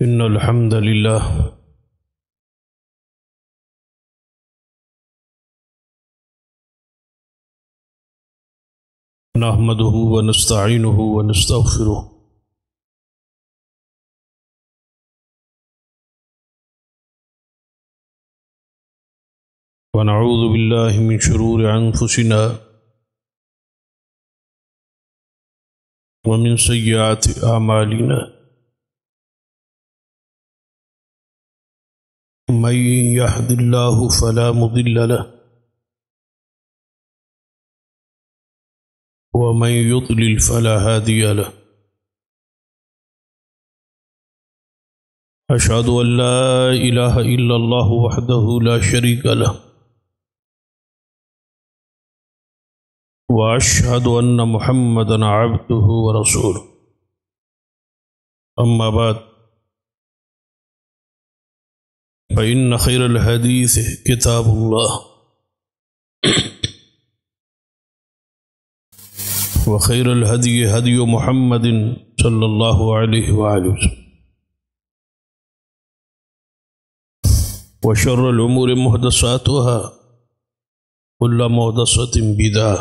إن الحمد لله نحمده ونستعينه ونستغفره ونعوذ بالله من شرور أنفسنا ومن سيئات أعمالنا من يهد الله فلا مضل له ومن يضلل فلا هادي له أشهد أن لا إله إلا الله وحده لا شريك له وأشهد أن محمدا عبده ورسوله أما بعد فإن خير الحديث كتاب الله وخير الهدي هدي محمد صلى الله عليه وآله وسلم وشر الأمور محدثاتها كل محدثة بدعة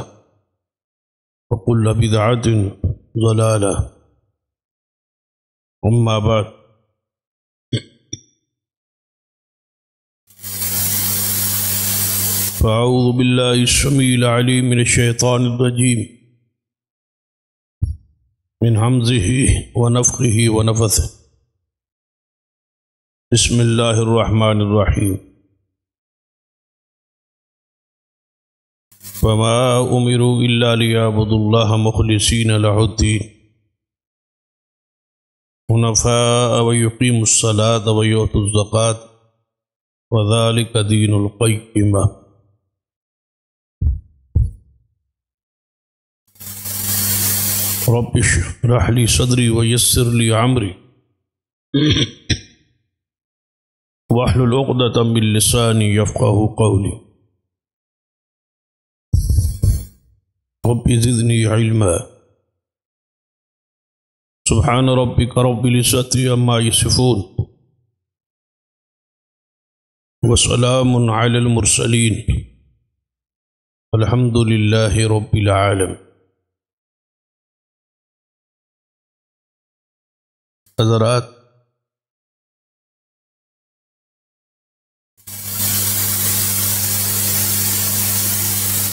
وكل بدعة ضلالة أما بعد فأعوذ بالله السميع العليم من الشيطان الرجيم من همزه ونفخه ونفثه بسم الله الرحمن الرحيم وما أمروا إلا ليعبدوا الله مخلصين له الدين حنفاء ويقيموا الصلاة ويؤتوا الزكاة وذلك دين القيمة رب اشرح لي صدري ويسر لي أمري واحلل عقدة من لساني يفقهوا قولي رب زدني علما سبحان ربك رب العزة عما يصفون وسلام على المرسلين الحمد لله رب العالمين. حضرات،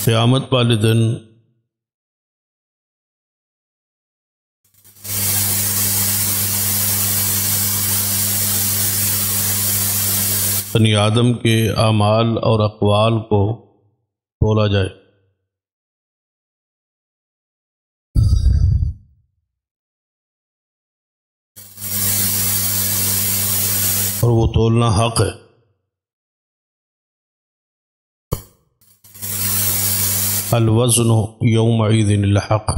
قیامت والے دن بنی آدم کے اعمال اور اقوال کو تولا جائے. اور وہ تولنا حق ہے. الوزن یومئذ الحق،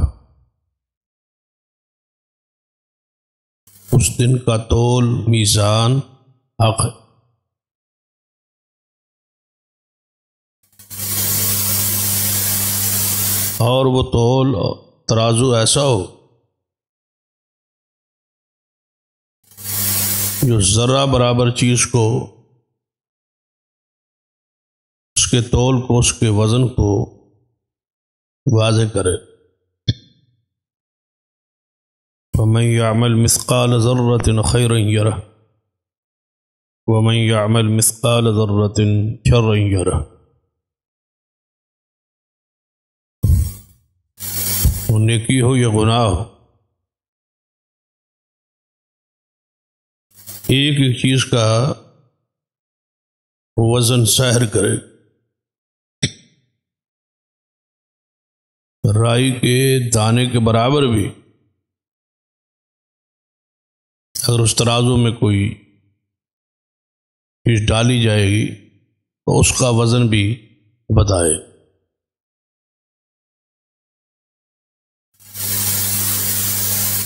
اس دن کا تول میزان حق ہے. اور وہ تول ترازو ایسا ہو جو ذرہ برابر چیز کو، اس کے تول کو، اس کے وزن کو واضح کرے. وَمَن يَعْمَلْ مِثْقَالَ ذَرَّةٍ خَيْرًا يَرَهُ وَمَن يَعْمَلْ مِثْقَالَ ذَرَّةٍ شَرًّا يَرَهُ. وہ نیکی ہو یا گناہ ہو، ایک ایک چیز کا وزن ظاہر کرے. رائی کے دانے کے برابر بھی اگر اس ترازو میں کوئی چیز ڈالی جائے گی تو اس کا وزن بھی بتائے.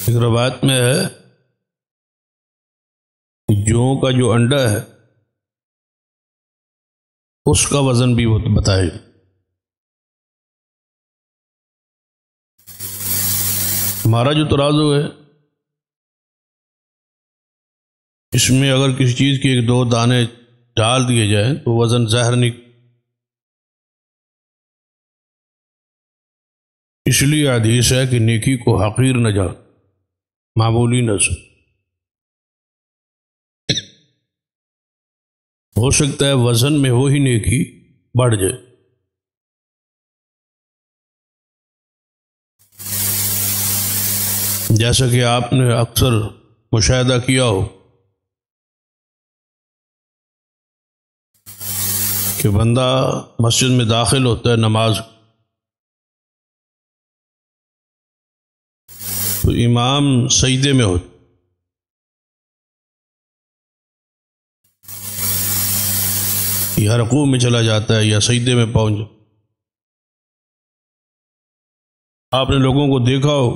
ایک روایت میں ہے کہ جوں کا جو انڈا ہے اس کا وزن بھی وہ بتائے. ہمارا جو ترازو ہے اس میں اگر کسی چیز کے ایک دو دانے ڈال دیے جائیں تو وزن زہر نہیں. اس لیے حدیث ہے کہ نیکی کو حقیر نہ جان، معمولی نہ سمجھ. ہو سکتا ہے وزن میں وہی نیکی بڑھ جائے. جیسا کہ آپ نے اکثر مشاہدہ کیا ہو کہ بندہ مسجد میں داخل ہوتا ہے نماز، تو امام سجدے میں ہوتا، یا رکوع میں چلا جاتا ہے یا سجدے میں پہنچ جاتا. آپ نے لوگوں کو دیکھا ہو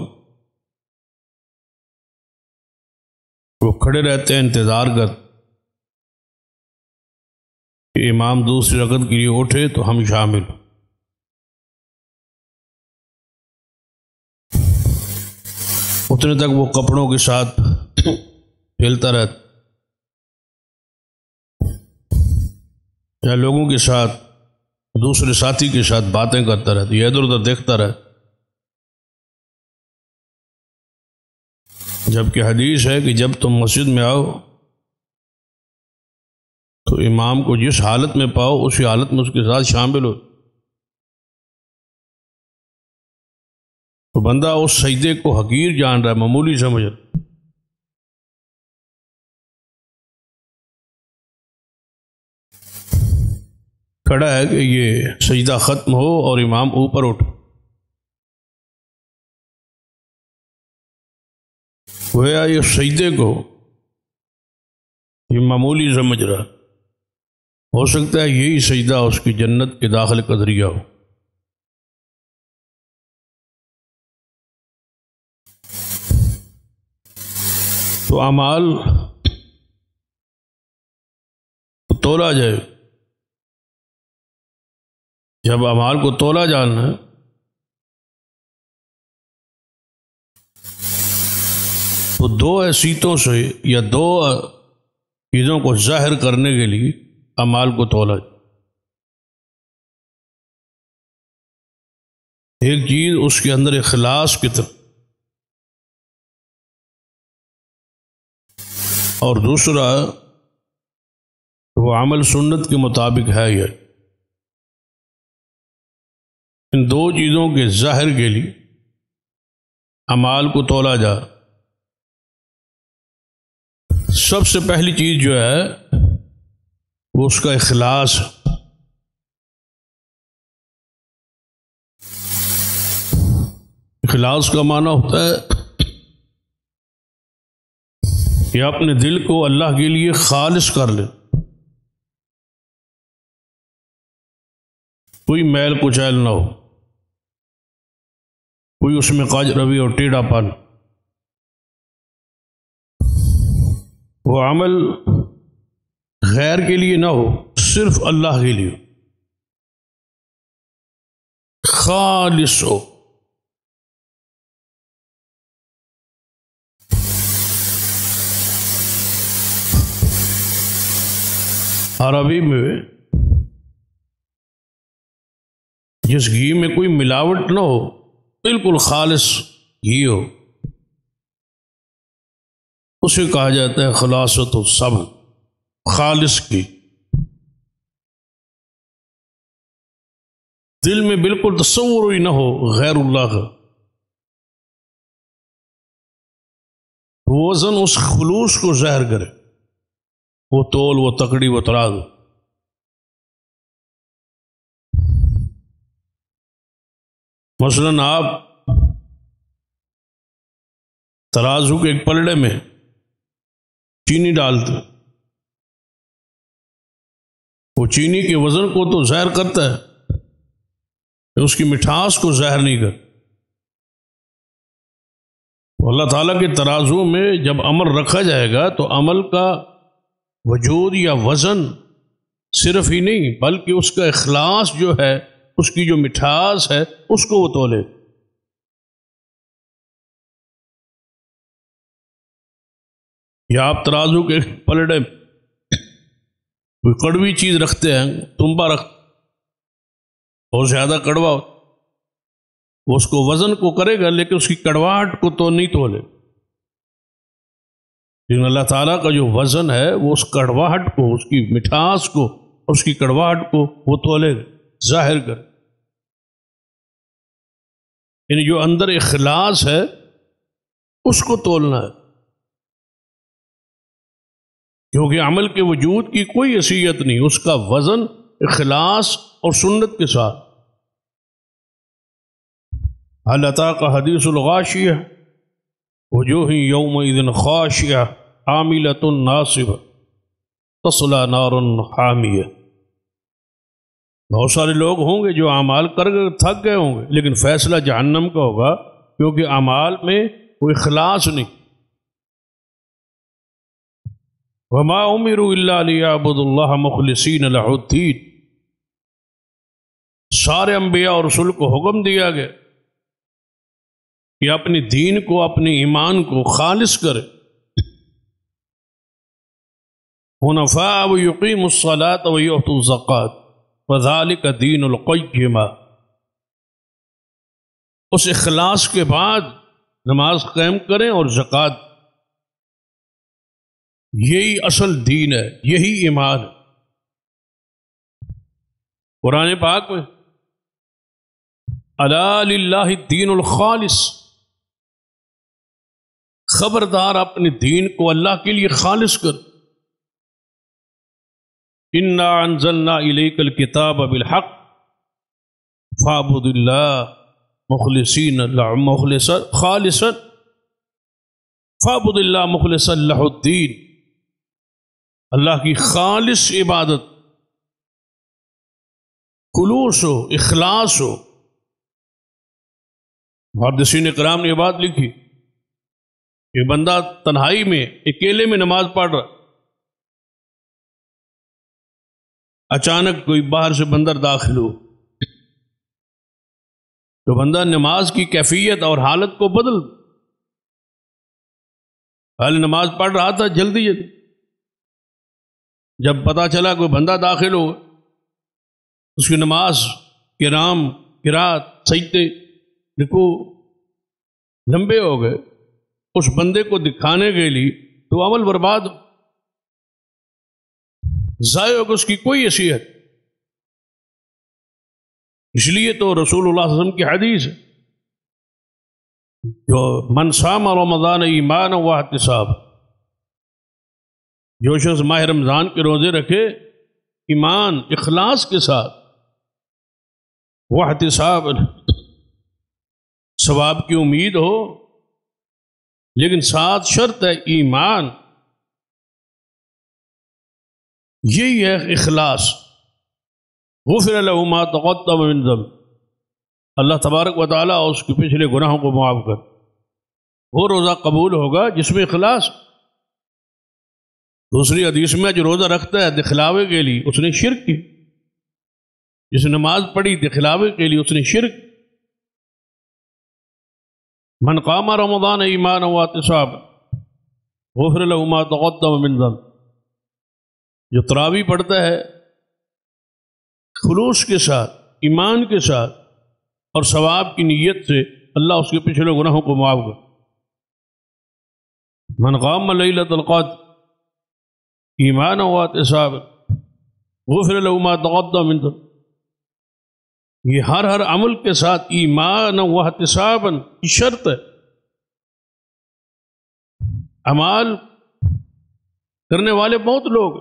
وہ کھڑے رہتے ہیں، انتظار کرتے کہ امام دوسری رکعت کے لیے اٹھے تو ہم شامل. اتنے تک وہ کپڑوں کے ساتھ ہلتا رہتا یا لوگوں کے ساتھ، دوسرے ساتھی کے ساتھ باتیں کرتا رہتا یا ادھر ادھر دیکھتا رہتا. جبکہ حدیث ہے کہ جب تم مسجد میں آؤ تو امام کو جس حالت میں پاؤ اسی حالت میں اس کے ساتھ شامل ہو. تو بندہ اس سجدے کو حقیر جان رہا ہے، معمولی سمجھ رہا ہے. کھڑا ہے کہ یہ سجدہ ختم ہو اور امام اوپر اٹھ، گویا یہ سجدے کو یہ معمولی سمجھ رہا. ہو سکتا ہے یہی سجدہ اس کی جنت کے داخل کا ذریعہ ہو. تو اعمال تولا جائے. جب اعمال کو تولا جاننا ہے تو دو حیثیتوں سے یا دو چیزوں کو ظاہر کرنے کے لیے اعمال کو تولا جائے. ایک چیز اس کے اندر اخلاص کی طرف، اور دوسرا وہ عمل سنت کے مطابق ہے. یہ ان دو چیزوں کے ظاہر کے لیے اعمال کو تولا جا. سب سے پہلی چیز جو ہے وہ اس کا اخلاص. اخلاص کا معنی ہوتا ہے کہ اپنے دل کو اللہ کے لیے خالص کر لے، کوئی میل کچیل نہ ہو، کوئی اس میں قاج روی اور ٹیڑھا پن. وہ عمل غیر کے لیے نہ ہو، صرف اللہ کے لیے خالص ہو. عربی میں جس گھی میں کوئی ملاوٹ نہ ہو، بالکل خالص گھی ہو، اسے کہا جاتا ہے خلاصۃ السمن، خالص گھی. دل میں بالکل تصور ہی نہ ہو غیر اللہ کا. وزن اس خلوص کو ظاہر کرے، وہ تول، وہ تکڑی، وہ تراز. مثلاً آپ ترازو کے ایک پلڑے میں چینی ڈالتے، وہ چینی کے وزن کو تو ظاہر کرتا ہے، اس کی مٹھاس کو ظاہر نہیں کرتا. اللہ تعالیٰ کے ترازو میں جب عمل رکھا جائے گا تو عمل کا وجود یا وزن صرف ہی نہیں بلکہ اس کا اخلاص جو ہے، اس کی جو مٹھاس ہے، اس کو وہ تولے. یا آپ ترازو کے پلڑے کوئی کڑوی چیز رکھتے ہیں، تنبا رکھ اور زیادہ کڑوا ہو، وہ اس کو وزن کو کرے گا لیکن اس کی کڑواہٹ کو تو نہیں تولے، لیکن اللہ تعالیٰ کا جو وزن ہے وہ اس کڑواہٹ کو، اس کی مٹھاس کو، اس کی کڑواہٹ کو وہ تولے گا، ظاہر کر، یعنی جو اندر اخلاص ہے اس کو تولنا ہے، کیونکہ عمل کے وجود کی کوئی حیثیت نہیں، اس کا وزن اخلاص اور سنت کے ساتھ۔ هل اتاک حدیث الغاشیہ وجوہ یومئذ خاشعہ عاملۃ ناصبہ تصلی نارا حامیہ۔ بہت سارے لوگ ہوں گے جو اعمال کر کے تھک گئے ہوں گے، لیکن فیصلہ جہنم کا ہوگا، کیونکہ اعمال میں کوئی اخلاص نہیں۔ وما امروا الا ليعبدوا الله مخلصین لہ الدین، سارے انبیاء اور رسول کو حکم دیا گیا کہ اپنے دین کو، اپنے ایمان کو خالص کرے، حنفاء ویقیموا الصلاة ویؤتوا الزکاۃ وذلک دین القیمہ۔ اس اخلاص کے بعد نماز قائم کریں اور زکوٰۃ، یہی اصل دین ہے، یہی ایمان ہے۔ قرآن پاک میں الا للہ الدین الخالص، خبردار اپنے دین کو اللہ کے لیے خالص کر۔ انا انزلنا الیک الکتاب بالحق فاعبد اللہ مخلصین خالصا فاعبد اللہ مخلصا لہ الدین، اللہ کی خالص عبادت، خلوص ہو، اخلاص ہو۔ محدثین کرام نے یہ بات لکھی کہ بندہ تنہائی میں اکیلے میں نماز پڑھ رہا، اچانک کوئی باہر سے بندر داخل ہو تو بندہ نماز کی کیفیت اور حالت کو بدل، پہلے نماز پڑھ رہا تھا جلدی جلدی، جب پتہ چلا کوئی بندہ داخل ہو، اس کی نماز، قیام، قرات، سجدے، رکوع لمبے ہو گئے، اس بندے کو دکھانے کے لیے تو عمل برباد، ضائع ہو گیا، اس کی کوئی حیثیت۔ اس لیے تو رسول اللہ صلی اللہ علیہ وسلم کی حدیث ہے، جو من صام رمضان ایمانا واحتسابا، جو شخص ماہ رمضان کے روزے رکھے ایمان اخلاص کے ساتھ، واحتسابا، ثواب کی امید ہو، لیکن ساتھ شرط ہے ایمان، یہی ہے اخلاص۔ غفر له ما تقدم من ذنب، اللہ تبارک و تعالیٰ اس کے پچھلے گناہوں کو معاف کر، وہ روزہ قبول ہوگا جس میں اخلاص۔ دوسری حدیث میں جو روزہ رکھتا ہے دکھلاوے کے لیے اس نے شرک کی، جس نے نماز پڑھی دکھلاوے کے لیے اس نے شرک۔ من قام رمضان ایمانا واحتسابا غفر له ما تقدم من ذنب، جو تراویح پڑھتا ہے خلوص کے ساتھ، ایمان کے ساتھ اور ثواب کی نیت سے، اللہ اس کے پچھلے گناہوں کو معاف کر۔ من قام لیلۃ القدر ایمانا واحتسابا غفر له ما تقدم من ذنب، یہ ہر عمل کے ساتھ ایمانا واحتسابا کی شرط ہے۔ اعمال کرنے والے بہت لوگ،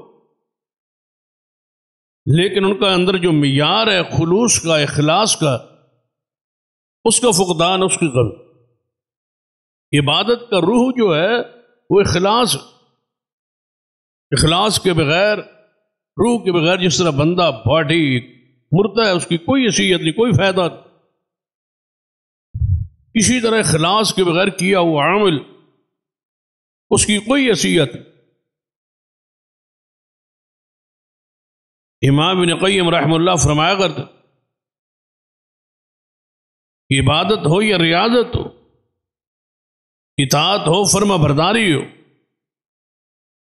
لیکن ان کا اندر جو معیار ہے خلوص کا، اخلاص کا، اس کا فقدان، اس کی غلط۔ عبادت کا روح جو ہے وہ اخلاص، اخلاص کے بغیر، روح کے بغیر جس طرح بندہ باڈی مردہ ہے، اس کی کوئی حیثیت نہیں، کوئی فائدہ نہیں، اسی طرح اخلاص کے بغیر کیا ہوا عمل، اس کی کوئی حیثیت نہیں۔ امام ابن قیم رحمہ اللہ فرمایا کرتے، عبادت ہو یا ریاضت ہو، اطاعت ہو، فرما برداری ہو،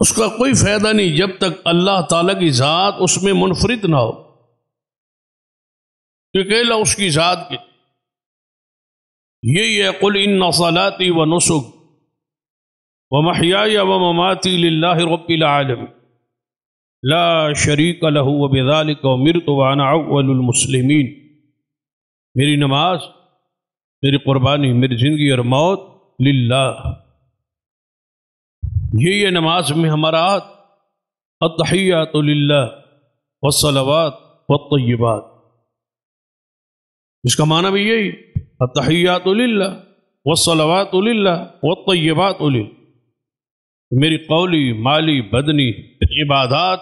اس کا کوئی فائدہ نہیں جب تک اللہ تعالیٰ کی ذات اس میں منفرد نہ ہو، اکیلا اس کی ذات کے۔ یہی ہے قل ان صلاتی و نسک و محیای و مماتی للہ رب العالمین لا شریک لہ وبذالک امرت وانا اول المسلمین۔ میری نماز، میری قربانی، میری زندگی اور موت للہ، یہی ہے نماز میں ہمارا التحیات للہ والصلوات والطیبات، اس کا معنی بھی یہی التحیات للہ والصلوات للہ والطیبات للہ، میری قولی، مالی، بدنی عبادات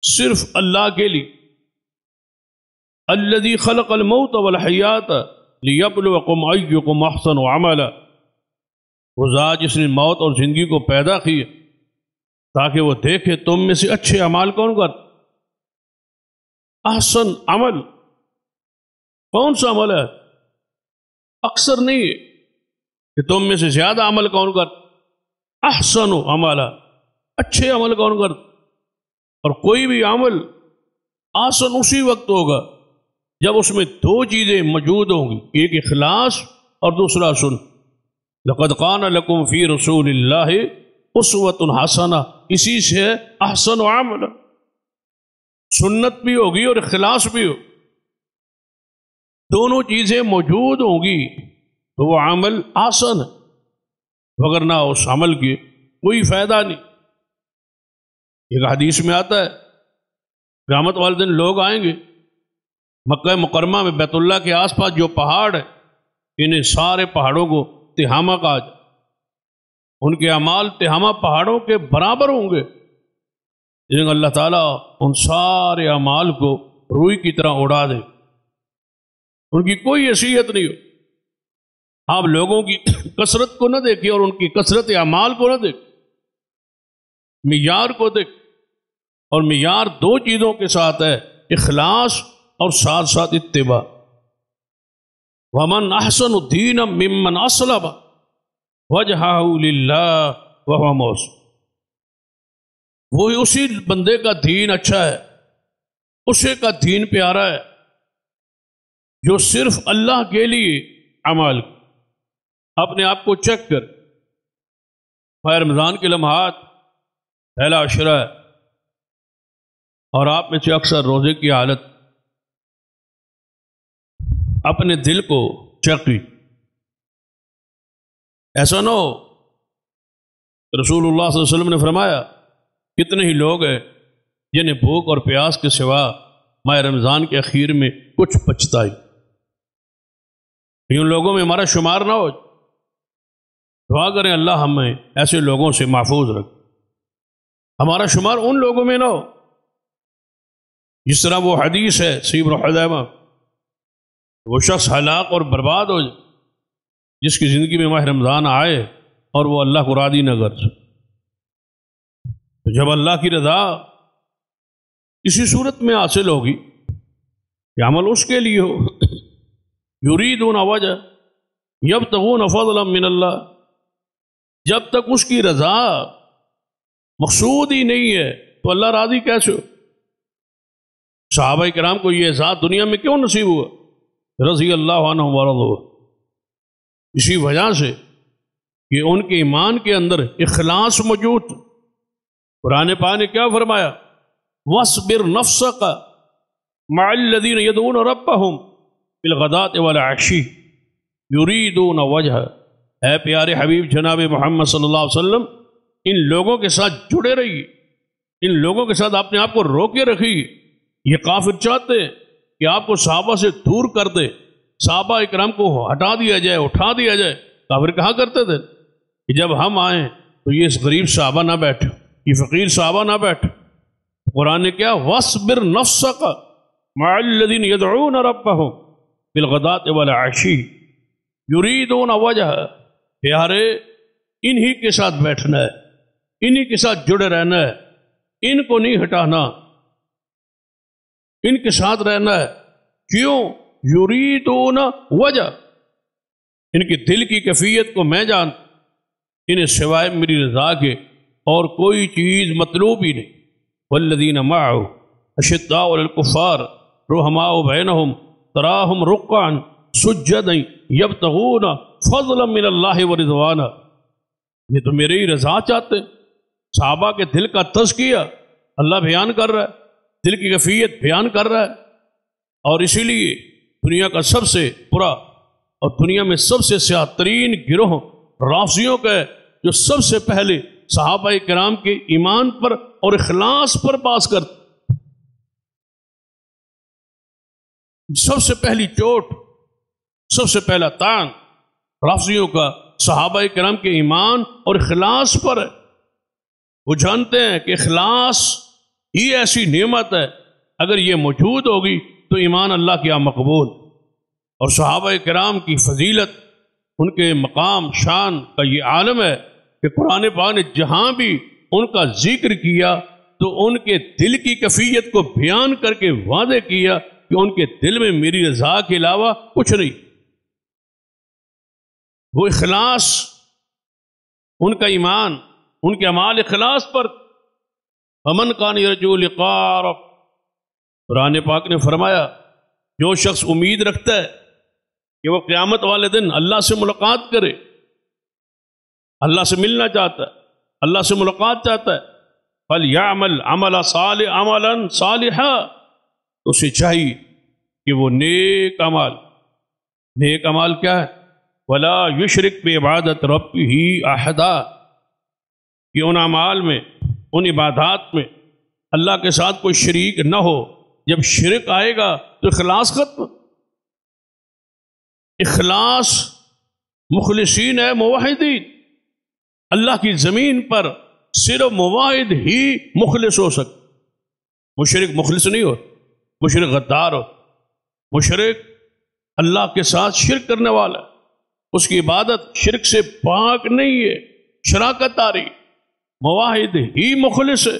صرف اللہ کے لیے۔ الذی خلق الموت والحیات لیبلوکم ایکم احسن عملا، وہ ذات جس نے موت اور زندگی کو پیدا کی تاکہ وہ دیکھے تم میں سے اچھے اعمال کون کر۔ احسن عمل کون سا عمل ہے؟ اکثر نہیں ہے کہ تم میں سے زیادہ عمل کون کر، احسن عملا، اچھے عمل کون کر۔ اور کوئی بھی عمل احسن اسی وقت ہوگا جب اس میں دو چیزیں موجود ہوں گی، ایک اخلاص اور دوسرا سن۔ لقد کان لکم فی رسول اللہ اسوۃ حسنہ، اسی سے احسن عمل، سنت بھی ہوگی اور اخلاص بھی ہو، دونوں چیزیں موجود ہوں گی تو وہ عمل احسن ہے، وگرنہ اس عمل کی کوئی فائدہ نہیں۔ ایک حدیث میں آتا ہے قیامت والے دن لوگ آئیں گے مکہ مکرمہ میں بیت اللہ کے آس پاس جو پہاڑ ہے، انہیں سارے پہاڑوں کو تہامہ کہا جائے، ان کے اعمال تہامہ پہاڑوں کے برابر ہوں گے، لیکن اللہ تعالیٰ ان سارے اعمال کو روئی کی طرح اڑا دے، ان کی کوئی حیثیت نہیں ہو۔ آپ لوگوں کی کثرت کو نہ دیکھیں اور ان کی کثرت اعمال کو نہ دیکھیں، معیار کو دیکھ، اور معیار دو چیزوں کے ساتھ ہے، اخلاص اور ساتھ ساتھ اتباع۔ وَمَنْ أَحْسَنُ دِينًا مِّمَّنْ أَسْلَمَ وَجْهَهُ لِلَّهِ وَهُوَ مُحْسِنٌ، وہی اسی بندے کا دین اچھا ہے، اسے کا دین پیارا ہے جو صرف اللہ کے لیے عمل۔ اپنے آپ کو چیک کر، ماہ رمضان کے لمحات پہلا عشرہ ہے اور آپ میں سے اکثر روزے کی حالت، اپنے دل کو چیک کی، ایسا نہ ہو۔ رسول اللہ صلی اللہ علیہ وسلم نے فرمایا کتنے ہی لوگ ہیں جنہیں بھوک اور پیاس کے سوا ماہ رمضان کے اخیر میں کچھ بچتا ہی، ان لوگوں میں ہمارا شمار نہ ہو۔ دعا کریں اللہ ہمیں ایسے لوگوں سے محفوظ رکھ، ہمارا شمار ان لوگوں میں نہ ہو جس طرح وہ حدیث ہے صحیح حذیفہ، وہ شخص ہلاک اور برباد ہو جائے جس کی زندگی میں ماہ رمضان آئے اور وہ اللہ کو راضی نہ کر سکے۔ جب اللہ کی رضا اسی صورت میں حاصل ہوگی کہ عمل اس کے لیے ہو، یریدون وجہ یبتغون فضلا من اللہ، جب تک اس کی رضا مقصود ہی نہیں ہے تو اللہ راضی کیسے ہو؟ صحابہ کرام کو یہ اعزاز دنیا میں کیوں نصیب ہوا؟ رضی اللہ عنہم ورضوا، اسی وجہ سے کہ ان کے ایمان کے اندر اخلاص موجود۔ قرآن پاک نے کیا فرمایا؟ وَاصْبِرْ نَفْسَكَ مَعَ الَّذِينَ يَدْعُونَ رَبَّهُمْ بِالْغَدَاةِ وَالْعَشِيِّ يُرِيدُونَ وَجْهَهُ، اے پیارے حبیب جناب محمد صلی اللہ علیہ وسلم، ان لوگوں کے ساتھ جڑے رہیے، ان لوگوں کے ساتھ اپنے آپ کو روکے رکھیے۔ یہ کافر چاہتے ہیں کہ آپ کو صحابہ سے دور کر دے، صحابہ اکرام کو ہٹا دیا جائے، اٹھا دیا جائے۔ کافر کہا کرتے تھے کہ جب ہم آئیں تو یہ غریب صحابہ نہ بیٹھے، یہ فقیر صحابہ نہ بیٹھے۔ قرآن نے کیا؟ وَاصْبِرْ نَفْسَكَ مَعَ الَّذِينَ يَدْعُونَ رَبَّهُمْ بِالْغَدَاةِ وَالْعَشِيِّ يُرِيدُونَ وَجْهَهُ، پیارے انہی کے ساتھ بیٹھنا ہے، انہی کے ساتھ جڑے رہنا ہے، ان کو نہیں ہٹانا، ان کے ساتھ رہنا ہے۔ کیوں؟ یریدون وجہ، ان کی دل کی کیفیت کو میں جان، انہیں سوائے میری رضا کے اور کوئی چیز مطلوب ہی نہیں۔ والذین معه اشداء علی الکفار رحماء بینہم تراہم رکعا سجدا یبتغون فضلا من اللہ ورضوانا، یہ تو میری ہی رضا چاہتے ہیں۔ صحابہ کے دل کا تزکیہ اللہ بیان کر رہا ہے، دل کی کیفیت بیان کر رہا ہے، اور اسی لیے دنیا کا سب سے برا اور دنیا میں سب سے سیاہ ترین گروہ رافضیوں کا ہے، جو سب سے پہلے صحابہ کرام کے ایمان پر اور اخلاص پر باز کرتے۔ سب سے پہلی چوٹ، سب سے پہلا تان رافضیوں کا صحابہ کرام کے ایمان اور اخلاص پر ہے۔ وہ جانتے ہیں کہ اخلاص ہی ایسی نعمت ہے، اگر یہ موجود ہوگی تو ایمان اللہ کے یہاں مقبول۔ اور صحابہ کرام کی فضیلت، ان کے مقام شان کا یہ عالم ہے کہ قرآن پاک نے جہاں بھی ان کا ذکر کیا تو ان کے دل کی کیفیت کو بیان کر کے وعدے کیا کہ ان کے دل میں میری رضا کے علاوہ کچھ نہیں۔ وہ اخلاص، ان کا ایمان، ان کے اعمال اخلاص پر۔ فمن کان یرجو لقاء رب، قرآن پاک نے فرمایا جو شخص امید رکھتا ہے کہ وہ قیامت والے دن اللہ سے ملاقات کرے، اللہ سے ملنا چاہتا ہے، اللہ سے ملاقات چاہتا ہے، فَلْيَعْمَلْ عَمَلًا صَالِحًا، تو اسے چاہیے کہ وہ نیک عمل کیا ہے؟ وَلَا يُشْرِكْ بِعِبَادَةِ رَبِّهِ أَحَدًا، کہ ان اعمال میں، ان عبادات میں اللہ کے ساتھ کوئی شریک نہ ہو۔ جب شرک آئے گا تو اخلاص ختم۔ اخلاص مخلصین ہے، موحدین۔ اللہ کی زمین پر صرف موحد ہی مخلص ہو سکتا، مشرک مخلص نہیں ہو، مشرک غدار ہو۔ مشرک اللہ کے ساتھ شرک کرنے والا ہے، اس کی عبادت شرک سے پاک نہیں ہے، شراکت آ رہی۔ موحد ہی مخلص ہے،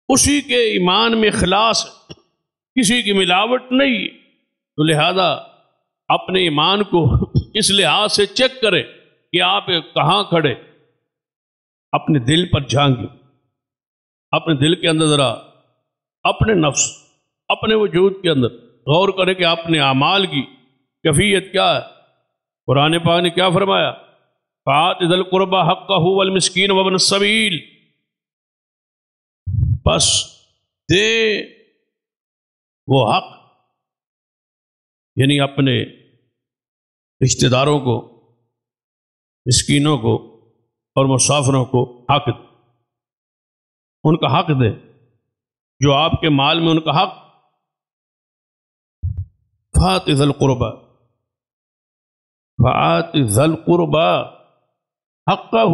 اسی کے ایمان میں اخلاص ہے، کسی کی ملاوٹ نہیں۔ تو لہذا اپنے ایمان کو اس لحاظ سے چیک کریں کہ آپ کہاں کھڑے، اپنے دل پر جھانکیں، اپنے دل کے اندر ذرا، اپنے نفس، اپنے وجود کے اندر غور کریں کہ اپنے اعمال کی کیفیت کیا ہے۔ قرآن پاک نے کیا فرمایا؟ فَآتِ ذِی الْقُرْبَىٰ حَقَّهُ وَالْمِسْكِینَ وَابْنَ السَّبِیلِ، بس دے وہ حق، یعنی اپنے رشتہ داروں کو، مسکینوں کو اور مسافروں کو حق دے، ان کا حق دے، جو آپ کے مال میں ان کا حق۔ فَآتِ ذِی الْقُرْبَىٰ، فَآتِ ذِی الْقُرْبَىٰ حَقَّهُ،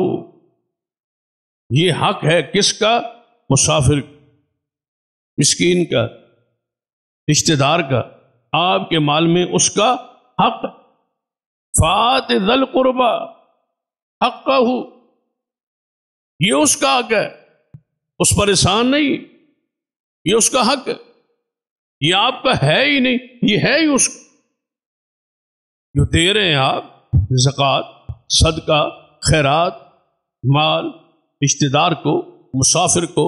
یہ حق ہے کس کا؟ مسافر، مسکین کا، رشتہ دار کا، آپ کے مال میں اس کا حق۔ فَآتِ ذِی الْقُرْبَىٰ حَقَّهُ، یہ اس کا حق ہے، اس پر احسان نہیں، یہ اس کا حق ہے، یہ آپ کا ہے ہی نہیں، یہ ہے ہی اس کا۔ جو دے رہے ہیں آپ زکوٰۃ، صدقہ، خیرات، مال، رشتہ دار کو، مسافر کو،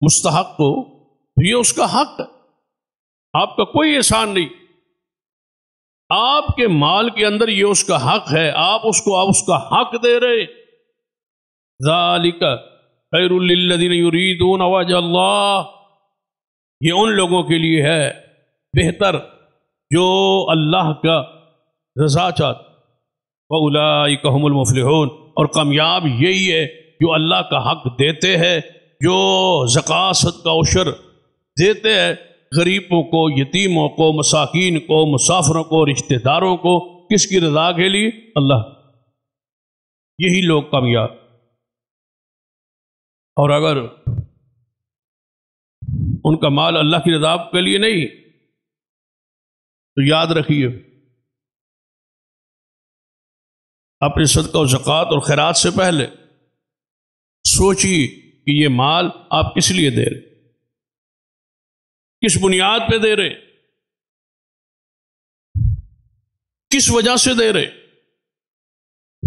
مستحق کو، یہ اس کا حق ہے، آپ کا کوئی احسان نہیں۔ آپ کے مال کے اندر یہ اس کا حق ہے، آپ اس کا حق دے رہے۔ ذَلِكَ خَيْرٌ لِّلَّذِينَ يُرِيدُونَ وَجْهَ اللَّهِ، یہ ان لوگوں کے لیے ہے بہتر جو اللہ کا رضا چاہتے۔ وَأُولَٰئِكَ هُمُ الْمُفْلِحُونَ، اور کامیاب یہی ہے جو اللہ کا حق دیتے ہیں، جو زکوٰۃ، صدقہ، عشر دیتے ہیں غریبوں کو، یتیموں کو، مساکین کو، مسافروں کو، رشتہ داروں کو، کس کی رضا کے لیے؟ اللہ۔ یہی لوگ کامیاب۔ اور اگر ان کا مال اللہ کی رضا کے لیے نہیں تو یاد رکھیے، اپنے صدقہ و زکوٰۃ اور خیرات سے پہلے سوچیے کہ یہ مال آپ کس لیے دے رہے، کس بنیاد پہ دے رہے، کس وجہ سے دے رہے۔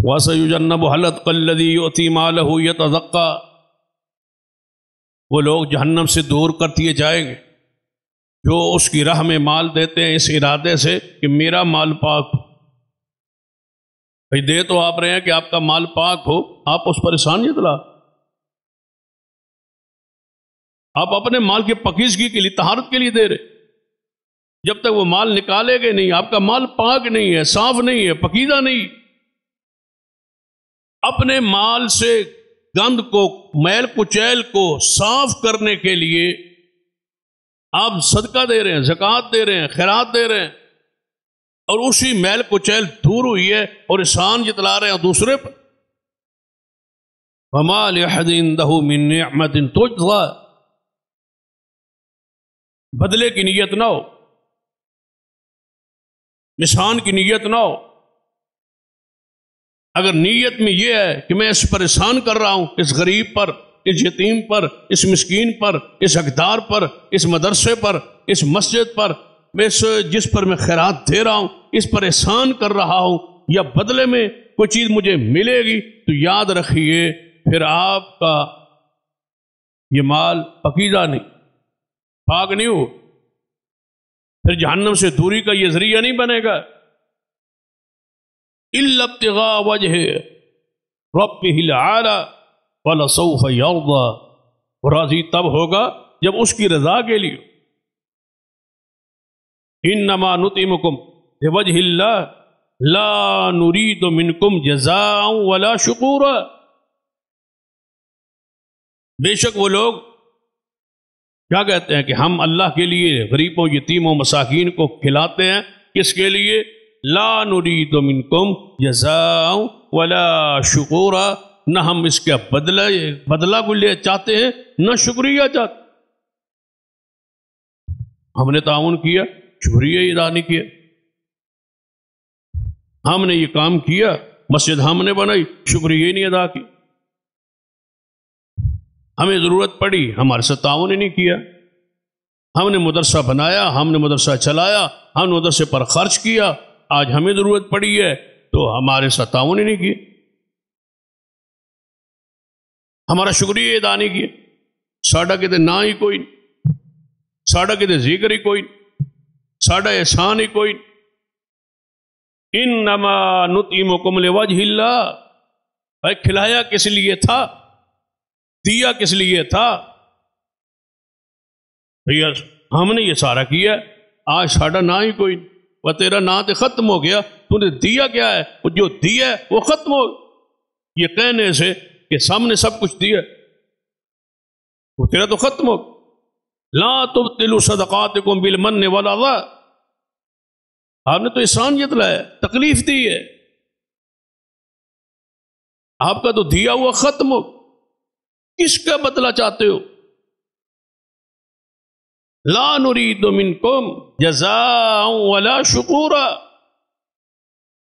وَسَيُجَنَّبُهَا الْأَتْقَى الَّذِي يُؤْتِي مَالَهُ يَتَزَكَّىٰ، وہ لوگ جہنم سے دور کر دیے جائیں گے جو اس کی راہ میں مال دیتے ہیں اس ارادے سے کہ میرا مال پاک ہو۔ بھئی دے تو آپ رہے ہیں کہ آپ کا مال پاک ہو، آپ اس پر احسان نہیں جتلا، آپ اپنے مال کی پاکیزگی کے لیے، طہارت کے لیے دے رہے۔ جب تک وہ مال نکالے گے نہیں، آپ کا مال پاک نہیں ہے، صاف نہیں ہے، پاکیزہ نہیں، اپنے مال سے گند کو، میل کچیل کو صاف کرنے کے لیے آپ صدقہ دے رہے ہیں، زکوٰۃ دے رہے ہیں، خیرات دے رہے ہیں، اور اسی میل کچیل دور ہوئی ہے اور احسان جتلا رہے ہیں دوسرے پر۔ وَمَا لِأَحَدٍ عِندَهُ مِن نِعْمَةٍ تُجْزَىٰ، بدلے کی نیت نہ ہو، احسان کی نیت نہ ہو۔ اگر نیت میں یہ ہے کہ میں اس پر احسان کر رہا ہوں، اس غریب پر، اس یتیم پر، اس مسکین پر، اس حقدار پر، اس مدرسے پر، اس مسجد پر، جس پر میں خیرات دے رہا ہوں، اس پر احسان کر رہا ہوں، یا بدلے میں کوئی چیز مجھے ملے گی، تو یاد رکھیے پھر آپ کا یہ مال پاکیزہ نہیں، پاک نہیں ہو، پھر جہنم سے دوری کا یہ ذریعہ نہیں بنے گا۔ إِلَّا ابْتِغَاءَ وَجْهِ رَبِّهِ الْأَعْلَىٰ وَلَسَوْفَ يَرْضَىٰ، وہ راضی تب ہوگا جب اس کی رضا کے لیے۔ إِنَّمَا نُطْعِمُكُمْ لِوَجْهِ اللَّهِ لَا نُرِيدُ مِنْكُمْ جَزَاءً وَلَا شُكُورًا، بے شک وہ لوگ کیا کہتے ہیں کہ ہم اللہ کے لیے غریبوں، یتیموں، مساکین کو کھلاتے ہیں، کس کے لیے؟ لا نرید منکم جزاء ولا شکورا، نہ ہم اس کا بدلہ کو لے چاہتے ہیں، نہ شکریہ چاہتے۔ ہم نے تعاون کیا، شکریہ ادا نہیں کیا۔ ہم نے یہ کام کیا، مسجد ہم نے بنائی، شکریہ نہیں ادا کی۔ ہمیں ضرورت پڑی، ہمارے ساتھ تعاون ہی نہیں کیا۔ ہم نے مدرسہ بنایا، ہم نے مدرسہ چلایا، ہم نے مدرسے پر خرچ کیا، آج ہمیں ضرورت پڑی ہے تو ہمارے ساتھ تعاون ہی نہیں کیا، ہمارا شکریہ ادا نہیں کیا۔ ساڈا کتے نہ ہی کوئی نہیں، ساڈا کتے ذکر ہی کوئی نہیں، ساڈا احسان ہی کوئی نہیں۔ انما نطعمکم لوجہ اللہ، بھائی کھلایا کس لیے تھا، دیا کس لیے تھا؟ بھیا ہم نے یہ سارا کیا، آج ساڈا نہ ہی کوئی نہیں، وہ تیرا نا تے ختم ہو گیا، تو نے دیا کیا ہے؟ وہ جو دیا ہے وہ ختم ہو گیا۔ یہ کہنے سے کہ سامنے سب کچھ دیا وہ تیرا تو ختم ہو گیا۔ لا تبطلوا صدقاتکم بالمن والاذى، آپ نے تو احسان جتلایا، تکلیف دی ہے، آپ کا تو دیا ہوا ختم ہو، کس کا بدلہ چاہتے ہو؟ لا نرید منکم جزاء ولا شکورا،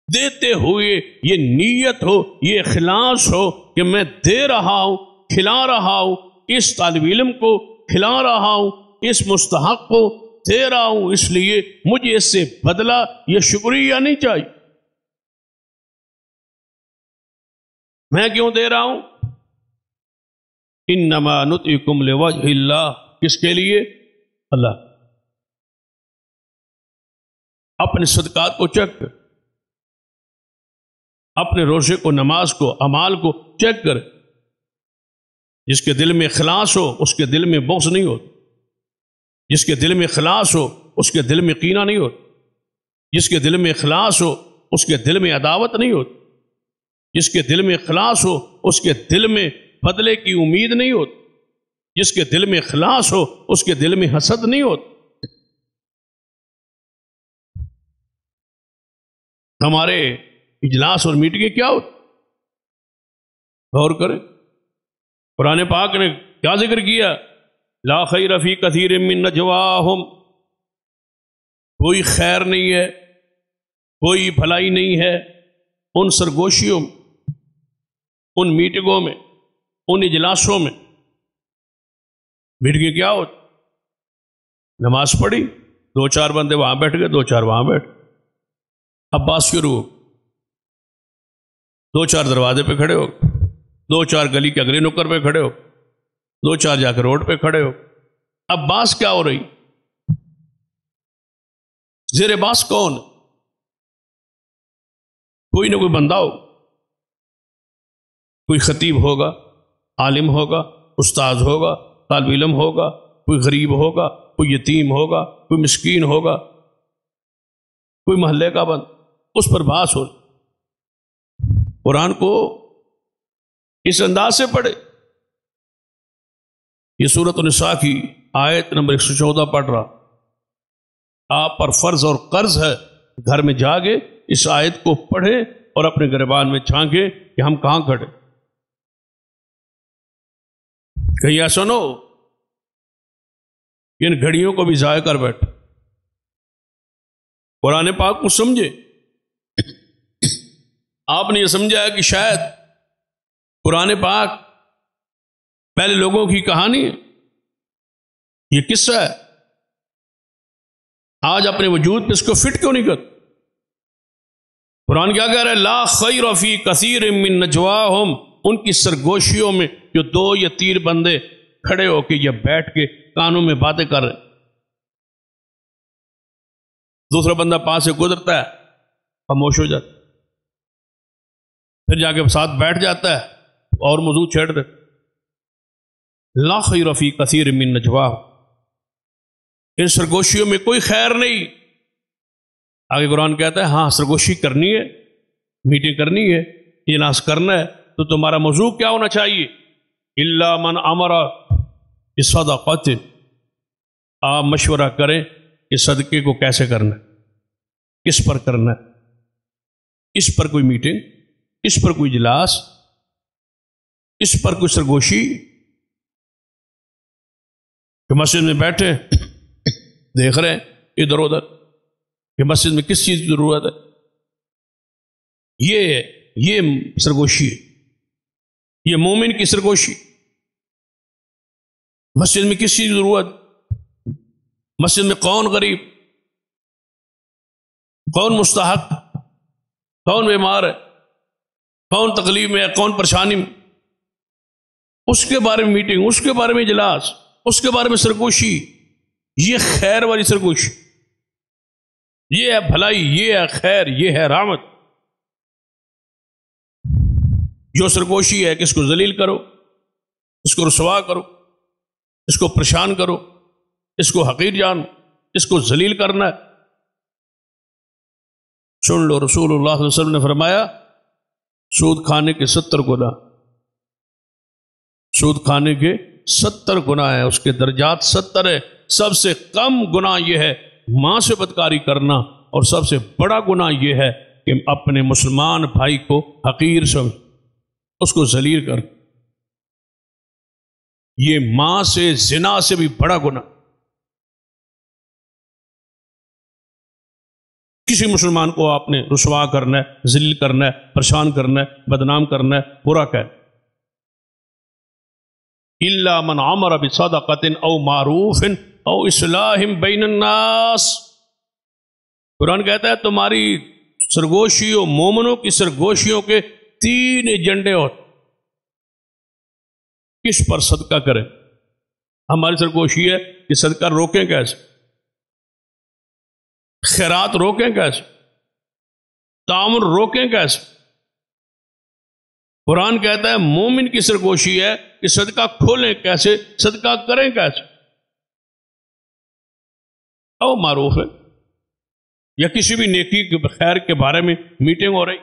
دیتے ہوئے یہ نیت ہو، یہ اخلاص ہو کہ میں دے رہا ہوں، کھلا رہا ہوں، اس طالب علم کو کھلا رہا ہوں، اس مستحق کو دے رہا ہوں، اس لیے مجھے اس سے بدلہ یہ شکریہ نہیں چاہیے۔ میں کیوں دے رہا ہوں؟ انما نطعمکم لوجہ اللہ، کس کے لیے؟ اللہ۔ اپنے صدقات کو چیک کر، اپنے روزے کو، نماز کو، اعمال کو چیک کر۔ جس کے دل میں اخلاص ہو اس کے دل میں بغض نہیں ہوتا، جس کے دل میں اخلاص ہو اس کے دل میں کینہ نہیں ہوتا، جس کے دل میں اخلاص ہو اس کے دل میں عداوت نہیں ہوتی، جس کے دل میں اخلاص ہو اس کے دل میں بدلے کی امید نہیں ہوتی، جس کے دل میں اخلاص ہو اس کے دل میں حسد نہیں ہوتی۔ ہمارے اجلاس اور میٹنگیں کیا ہوتی؟ غور کریں، قرآن پاک نے کیا ذکر کیا؟ لا خیر فی کثیر من نجواہم، کوئی خیر نہیں ہے، کوئی بھلائی نہیں ہے ان سرگوشیوں میں، ان میٹنگوں میں، ان اجلاسوں میں۔ میٹنگیں کیا ہوتی؟ نماز پڑھی، دو چار بندے وہاں بیٹھ گئے، دو چار وہاں بیٹھ، اب بات شروع ہو، دو چار دروازے پہ کھڑے ہو، دو چار گلی کے اگلے نکر پہ کھڑے ہو، دو چار جا کے روڈ پہ کھڑے ہو. اب باس کیا ہو رہی؟ زیر باس کون؟ کوئی نہ کوئی بندہ ہو، کوئی خطیب ہوگا، عالم ہوگا، استاد ہوگا، طالب علم ہوگا، کوئی غریب ہوگا، کوئی یتیم ہوگا، کوئی مسکین ہوگا، کوئی محلے کا بند، اس پر بحث ہو. قرآن کو اس انداز سے پڑھے. یہ سورۃ النساء کی آیت نمبر 114 پڑھ رہا. آپ پر فرض اور قرض ہے گھر میں جاگے اس آیت کو پڑھیں اور اپنے گریبان میں جھانکیں کہ ہم کہاں کھڑے. کہیں ایسا نہ ہو ان گھڑیوں کو بھی ضائع کر بیٹھ. قرآن پاک کو سمجھے. آپ نے یہ سمجھا ہے کہ شاید قرآن پاک پہلے لوگوں کی کہانی ہے، یہ قصہ ہے. آج اپنے وجود پہ اس کو فٹ کیوں نہیں کرتے؟ قرآن کیا کہہ رہا ہے؟ لا خیر فی کثیر من نجواہم، ان کی سرگوشیوں میں جو دو یا تین بندے کھڑے ہو کے یا بیٹھ کے کانوں میں باتیں کر رہے ہیں. دوسرا بندہ پاس سے گزرتا ہے، خاموش ہو جاتا ہے، پھر جا کے ساتھ بیٹھ جاتا ہے اور موضوع چھیڑ دے. لا خیر فی کثیر من نجواہم، ان سرگوشیوں میں کوئی خیر نہیں. آگے قرآن کہتا ہے ہاں سرگوشی کرنی ہے، میٹنگ کرنی ہے، اجلاس کرنا ہے، تو تمہارا موضوع کیا ہونا چاہیے؟ الا من امر بصدقۃ، آپ مشورہ کریں کہ صدقے کو کیسے کرنا ہے، کس پر کرنا ہے، اس پر کوئی میٹنگ، اس پر کوئی اجلاس، اس پر کوئی سرگوشی. کہ مسجد میں بیٹھے دیکھ رہے ہیں ادھر ادھر کہ مسجد میں کس چیز کی ضرورت ہے، یہ سرگوشی ہے، یہ مومن کی سرگوشی. مسجد میں کس چیز کی ضرورت، مسجد میں کون غریب، کون مستحق، کون بیمار ہے، کون تکلیف میں ہے، کون پریشانی میں، اس کے بارے میں میٹنگ، اس کے بارے میں اجلاس، اس کے بارے میں سرگوشی. یہ خیر والی سرگوشی، یہ ہے بھلائی، یہ ہے خیر، یہ ہے رحمت. جو سرگوشی ہے کہ اس کو ذلیل کرو، اس کو رسوا کرو، اس کو پریشان کرو، اس کو حقیر جانو، اس کو ذلیل کرنا ہے. سن لو، رسول اللہ صلی اللہ علیہ وسلم نے فرمایا سود کھانے کے 70 گناہ، سود کھانے کے 70 گناہ ہیں، اس کے درجات 70 ہے. سب سے کم گناہ یہ ہے ماں سے بدکاری کرنا، اور سب سے بڑا گناہ یہ ہے کہ اپنے مسلمان بھائی کو حقیر سمجھ، اس کو ذلیل کر. یہ ماں سے زنا سے بھی بڑا گناہ. کسی مسلمان کو آپ نے رسوا کرنا ہے، ذلیل کرنا ہے، پریشان کرنا ہے، بدنام کرنا ہے، برا کہنا. الا من امر بصدقۃ او معروف او اصلاح بین الناس. قرآن کہتا ہے تمہاری سرگوشیوں، مومنوں کی سرگوشیوں کے 3 ایجنڈے ہوتے. کس پر صدقہ کریں؟ ہماری سرگوشی ہے کہ صدقہ روکیں کیسے، خیرات روکیں کیسے، تعاون روکیں کیسے. قرآن کہتا ہے مومن کی سرگوشی ہے کہ صدقہ کھولیں کیسے، صدقہ کریں کیسے. او معروف ہے، یا کسی بھی نیکی کے خیر کے بارے میں میٹنگ ہو رہی،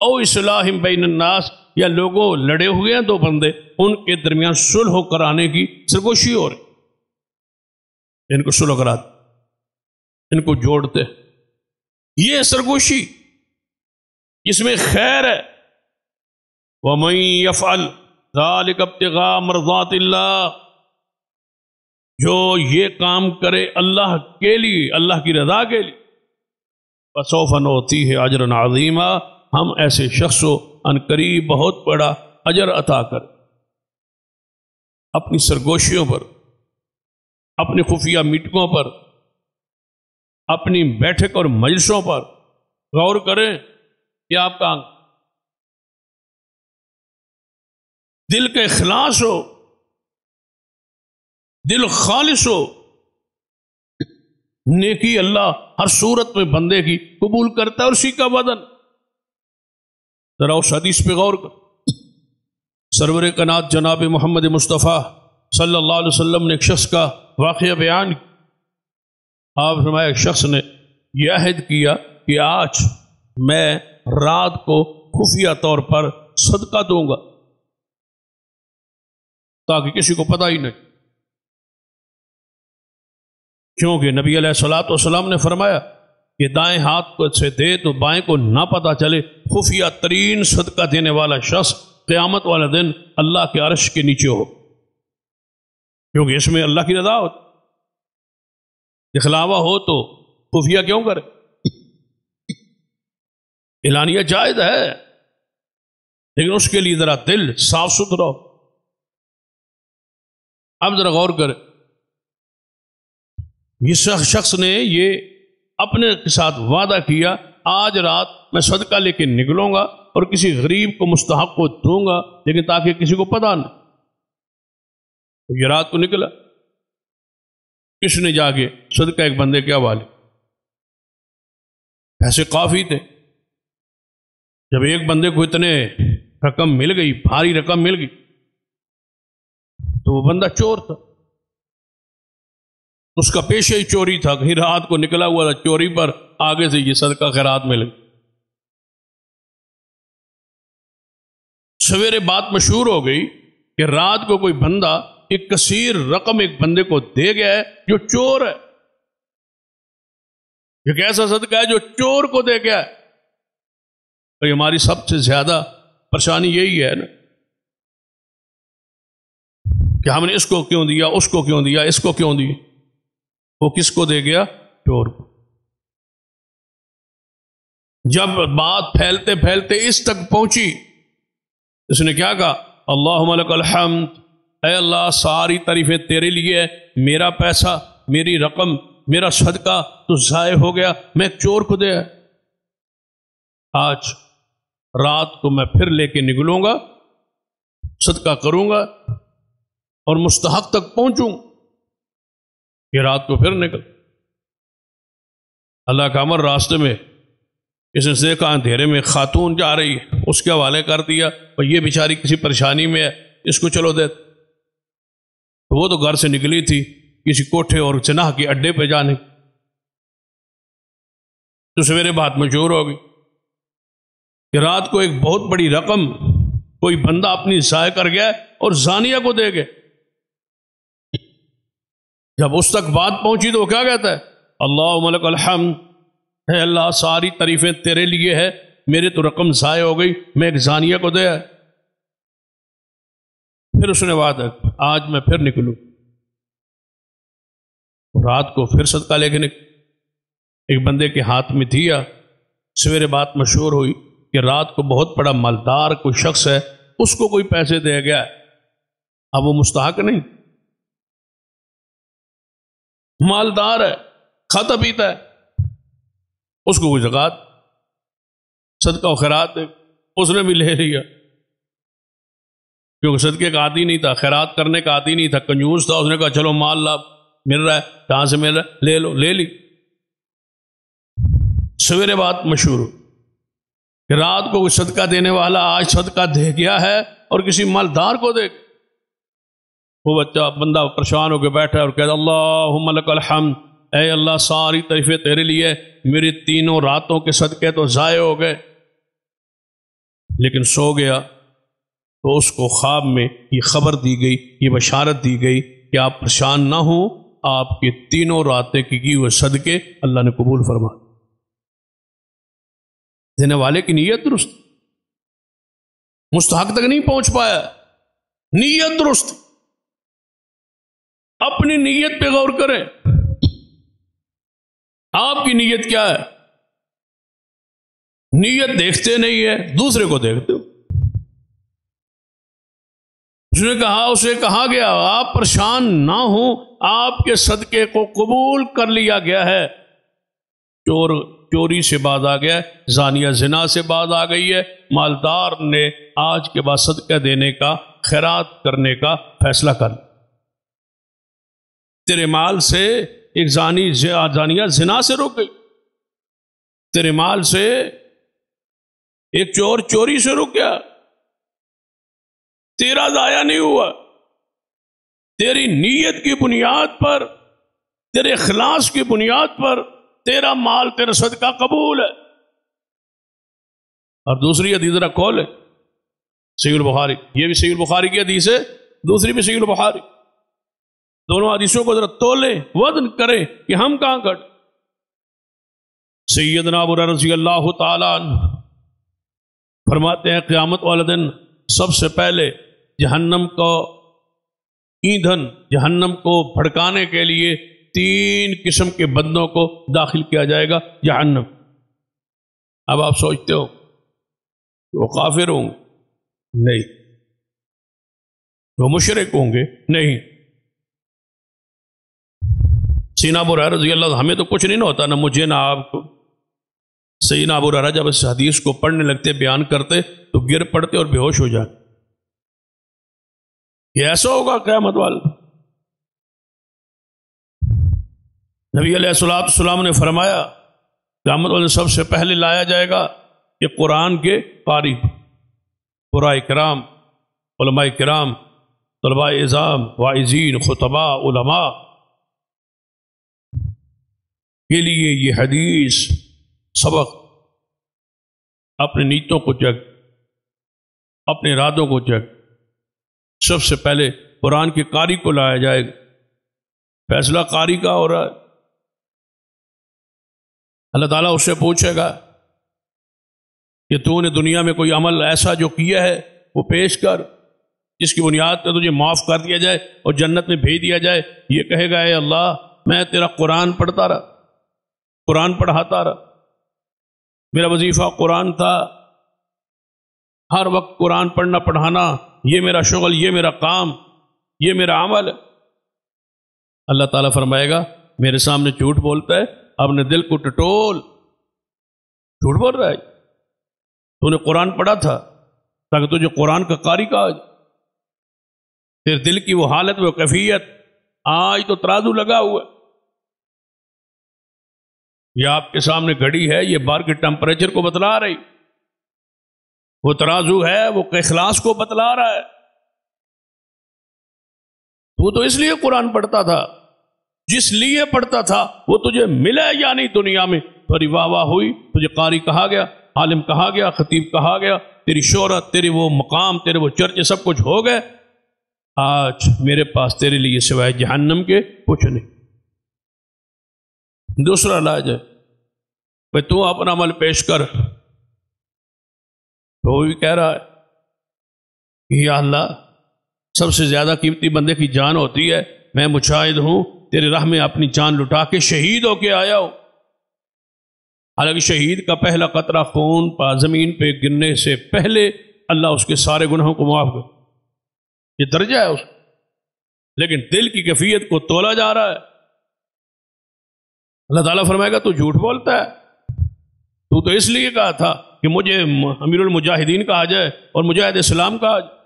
او اصلاح بین الناس، یا لوگوں لڑے ہوئے ہیں 2 بندے، ان کے درمیان صلح کرانے کی سرگوشی ہو رہی، ان کو صلح کراتے، ان کو جوڑتے. یہ سرگوشی اس میں خیر ہے. وَمَن يَفْعَلْ ذَلِكَ ابْتِغَاءَ مَرْضَاتِ اللَّهِ، جو یہ کام کرے اللہ کے لیے، اللہ کی رضا کے لیے، فَسَوْفَ نُؤْتِيهِ أَجْرًا عَظِيمًا، ہم ایسے شخص کو عنقریب بہت بڑا اجر عطا کر. اپنی سرگوشیوں پر، اپنی خفیہ میٹنگوں پر، اپنی بیٹھک اور مجلسوں پر غور کریں کہ آپ کا دل کا اخلاص ہو، دل خالص ہو، نیکی اللہ ہر صورت میں بندے کی قبول کرتا ہے، اور اسی کا بدن۔ ذرا اس حدیث پہ غور کر، سرور کائنات جناب محمد مصطفیٰ صلی اللہ علیہ وسلم نے ایک شخص کا واقعہ بیان کیا۔ آپ فرمایا ایک شخص نے یہ عہد کیا کہ آج میں رات کو خفیہ طور پر صدقہ دوں گا تاکہ کسی کو پتہ ہی نہیں، کیونکہ نبی علیہ الصلوۃ والسلام نے فرمایا کہ دائیں ہاتھ کو سے دے تو بائیں کو نہ پتہ چلے۔ خفیہ ترین صدقہ دینے والا شخص قیامت والا دن اللہ کے عرش کے نیچے ہو، کیونکہ اس میں اللہ کی رضا ہو۔ دکھلاوا ہو تو خفیہ کیوں کرے؟ اعلانیہ جائز ہے، لیکن اس کے لیے ذرا دل صاف ستھرا ہو۔ اب ذرا غور کرے، یہ شخص نے یہ اپنے کے ساتھ وعدہ کیا آج رات میں صدقہ لے کے نکلوں گا اور کسی غریب کو مستحق کو دوں گا، لیکن تاکہ کسی کو پتہ نہ۔ یہ رات کو نکلا، اس نے جا کے صدقہ ایک بندے کے حوالے، پیسے کافی تھے۔ جب ایک بندے کو اتنے رقم مل گئی، بھاری رقم مل گئی، تو وہ بندہ چور تھا، اس کا پیشہ ہی چوری تھا، کہیں رات کو نکلا ہوا تھا چوری پر، آگے سے یہ صدقہ خیرات مل گئی۔ سویرے بات مشہور ہو گئی کہ رات کو کوئی بندہ ایک کثیر رقم ایک بندے کو دے گیا ہے جو چور ہے۔ یہ ایسا صدقہ ہے جو چور کو دے گیا ہے۔ تو ہماری سب سے زیادہ پریشانی یہی ہے نا کہ ہم نے اس کو کیوں دیا، اس کو کیوں دیا، اس کو کیوں دیا۔ وہ کس کو دے گیا؟ چور کو۔ جب بات پھیلتے پھیلتے اس تک پہنچی، اس نے کیا کہا؟ اللہم لک الحمد، اے اللہ ساری تعریفیں تیرے لیے، میرا پیسہ، میری رقم، میرا صدقہ تو ضائع ہو گیا، میں ایک چور کو دیا۔ آج رات کو میں پھر لے کے نکلوں گا، صدقہ کروں گا اور مستحق تک پہنچوں۔ یہ رات کو پھر نکل، اللہ کا امر راستے میں اس نے دیکھا اندھیرے میں خاتون جا رہی ہے، اس کے حوالے کر دیا، اور یہ بیچاری کسی پریشانی میں ہے، اس کو چلو دے۔ وہ تو گھر سے نکلی تھی کسی کوٹھے اور جناح کے اڈے پہ جانے، تو سویرے بات مشہور ہوگی کہ رات کو ایک بہت بڑی رقم کوئی بندہ اپنی ضائع کر گیا اور زانیہ کو دے گئے۔ جب اس تک بات پہنچی تو وہ کیا کہتا ہے؟ اللہم لک الحمد، اے اللہ ساری تعریفیں تیرے لیے ہے، میرے تو رقم ضائع ہو گئی، میں ایک زانیہ کو دیا۔ پھر اس نے وعدہ آج میں پھر نکلوں، رات کو پھر صدقہ لے کے ایک بندے کے ہاتھ میں دیا۔ سویرے بات مشہور ہوئی کہ رات کو بہت بڑا مالدار کوئی شخص ہے، اس کو کوئی پیسے دے گیا، اب وہ مستحق نہیں، مالدار ہے، کھاتا پیتا ہے، اس کو کوئی زکوٰۃ صدقہ و خیرات دے، اس نے بھی لے لیا، کیونکہ صدقے کا عادی نہیں تھا، خیرات کرنے کا عادی نہیں تھا، کنجوس تھا، اس نے کہا چلو مال لا، مل رہا ہے، کہاں سے مل رہا ہے، لے لو، لے لی۔ سویرے بات مشہور کہ رات کو کوئی صدقہ دینے والا آج صدقہ دے گیا ہے اور کسی مالدار کو دے، وہ بچہ بندہ پریشان ہو کے بیٹھا ہے اور کہتا اللہم لک الحمد، اے اللہ ساری تعریفیں تیرے لیے، میری تینوں راتوں کے صدقے تو ضائع ہو گئے۔ لیکن سو گیا تو اس کو خواب میں یہ خبر دی گئی، یہ بشارت دی گئی کہ آپ پریشان نہ ہوں، آپ کے تینوں راتیں کی ہوئے صدقے اللہ نے قبول فرما۔ دینے والے کی نیت درست، مستحق تک نہیں پہنچ پایا، نیت درست۔ اپنی نیت پہ غور کریں، آپ کی نیت کیا ہے؟ نیت دیکھتے نہیں ہے، دوسرے کو دیکھتے ہو۔ اس نے کہا، اسے کہا گیا آپ پریشان نہ ہوں، آپ کے صدقے کو قبول کر لیا گیا ہے۔ چور چوری سے باز آ گیا، زانیہ زنا سے باز آ گئی ہے، مالدار نے آج کے بعد صدقہ دینے کا خیرات کرنے کا فیصلہ کر۔ تیرے مال سے ایک زانیہ زنا سے رک گئی، تیرے مال سے ایک چور چوری سے رک گیا، تیرا ضائع نہیں ہوا، تیری نیت کی بنیاد پر، تیرے اخلاص کی بنیاد پر تیرا مال، تیرا صدقہ قبول ہے۔ اور دوسری حدیث ذرا کھول ہے، صحیح البخاری، یہ بھی صحیح البخاری کی حدیث ہے، دوسری بھی صحیح البخاری، دونوں حدیثوں کو ذرا تولے، وزن کریں کہ ہم کہاں کٹ۔ سیدنا ابو ہریرہ رضی اللہ تعالیٰ عنہ فرماتے ہیں قیامت والے دن سب سے پہلے جہنم کو ایندھن، جہنم کو بھڑکانے کے لیے 3 قسم کے بندوں کو داخل کیا جائے گا جہنم۔ اب آپ سوچتے ہو وہ کافر ہوں گے؟ نہیں۔ وہ مشرک ہوں گے؟ نہیں۔ سیدنا ابو ہریرہ رضی اللہ عنہ، ہمیں تو کچھ نہیں ہوتا، نہ مجھے نہ آپ کو۔ سیدنا ابو ہریرہ جب اس حدیث کو پڑھنے لگتے، بیان کرتے تو گر پڑتے اور بے ہوش ہو جاتے۔ یہ ایسا ہوگا قیامت والا۔ نبی علیہ الصلوۃ والسلام نے فرمایا قیامت والے سب سے پہلے لایا جائے گا کہ قرآن کے قاری، قراء کرام، علماء کرام، طلباء اعظام، واعظین، خطباء، علماء کے لیے یہ حدیث سبق، اپنے نیتوں کو چیک، اپنے ارادوں کو چیک، سب سے پہلے قرآن کے قاری کو لایا جائے گا۔ فیصلہ قاری کا ہو رہا ہے، اللہ تعالیٰ اس سے پوچھے گا کہ تو نے دنیا میں کوئی عمل ایسا جو کیا ہے وہ پیش کر، جس کی بنیاد پہ تجھے معاف کر دیا جائے اور جنت میں بھیج دیا جائے۔ یہ کہے گا اے اللہ میں تیرا قرآن پڑھتا رہا، قرآن پڑھاتا رہا، میرا وظیفہ قرآن تھا، ہر وقت قرآن پڑھنا پڑھانا، یہ میرا شغل، یہ میرا کام، یہ میرا عمل ہے۔ اللہ تعالیٰ فرمائے گا میرے سامنے جھوٹ بولتا ہے، اپنے دل کو ٹٹول، جھوٹ بول رہا ہے، تو نے قرآن پڑھا تھا تاکہ تجھے قرآن کا قاری کہا جائے۔ تیرے دل کی وہ حالت، وہ کیفیت، آج تو ترازو لگا ہوا ہے، یہ آپ کے سامنے گھڑی ہے، یہ باہر کے ٹیمپریچر کو بتلا رہی، وہ ترازو ہے، وہ اخلاص کو بتلا رہا ہے۔ تو اس لیے قرآن پڑھتا تھا، جس لیے پڑھتا تھا وہ تجھے ملا یا نہیں دنیا میں، تیری واہ واہ ہوئی، تجھے قاری کہا گیا، عالم کہا گیا، خطیب کہا گیا، تیری شہرت، تیری وہ مقام، تیرے وہ چرچے سب کچھ ہو گئے۔ آج میرے پاس تیرے لیے سوائے جہنم کے کچھ نہیں۔ دوسرا علاج ہے بھائی تو اپنا عمل پیش کر، تو وہ بھی کہہ رہا ہے کہ یا اللہ سب سے زیادہ قیمتی بندے کی جان ہوتی ہے، میں مجاہد ہوں، تیرے راہ میں اپنی جان لٹا کے شہید ہو کے آیا ہوں۔ حالانکہ شہید کا پہلا قطرہ خون زمین پہ گرنے سے پہلے اللہ اس کے سارے گناہوں کو معاف کر، یہ درجہ ہے اس، لیکن دل کی کیفیت کو تولا جا رہا ہے۔ اللہ تعالیٰ فرمائے گا تو جھوٹ بولتا ہے، تو اس لیے کہا تھا کہ مجھے امیر المجاہدین کہا جائے اور مجاہد اسلام کہا جائے،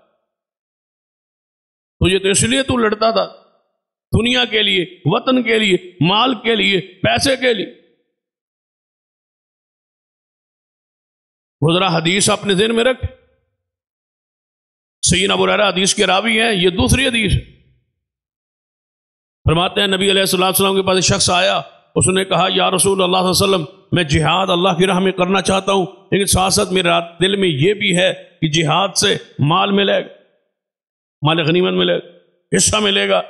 تجھے تو اس لیے تو لڑتا تھا، دنیا کے لیے، وطن کے لیے، مال کے لیے، پیسے کے لیے۔ وہ ذرا حدیث اپنے ذہن میں رکھ، سیدنا ابو ہریرہ حدیث کے راوی ہیں، یہ دوسری حدیث ہے۔ فرماتے ہیں نبی علیہ الصلوۃ والسلام کے پاس ایک شخص آیا، اس نے کہا یا رسول اللہ صلی اللہ علیہ وسلم میں جہاد اللہ کی راہ میں کرنا چاہتا ہوں، لیکن ساتھ ساتھ میرے دل میں یہ بھی ہے کہ جہاد سے مال ملے گا، مال غنیمت ملے گا، حصہ ملے گا،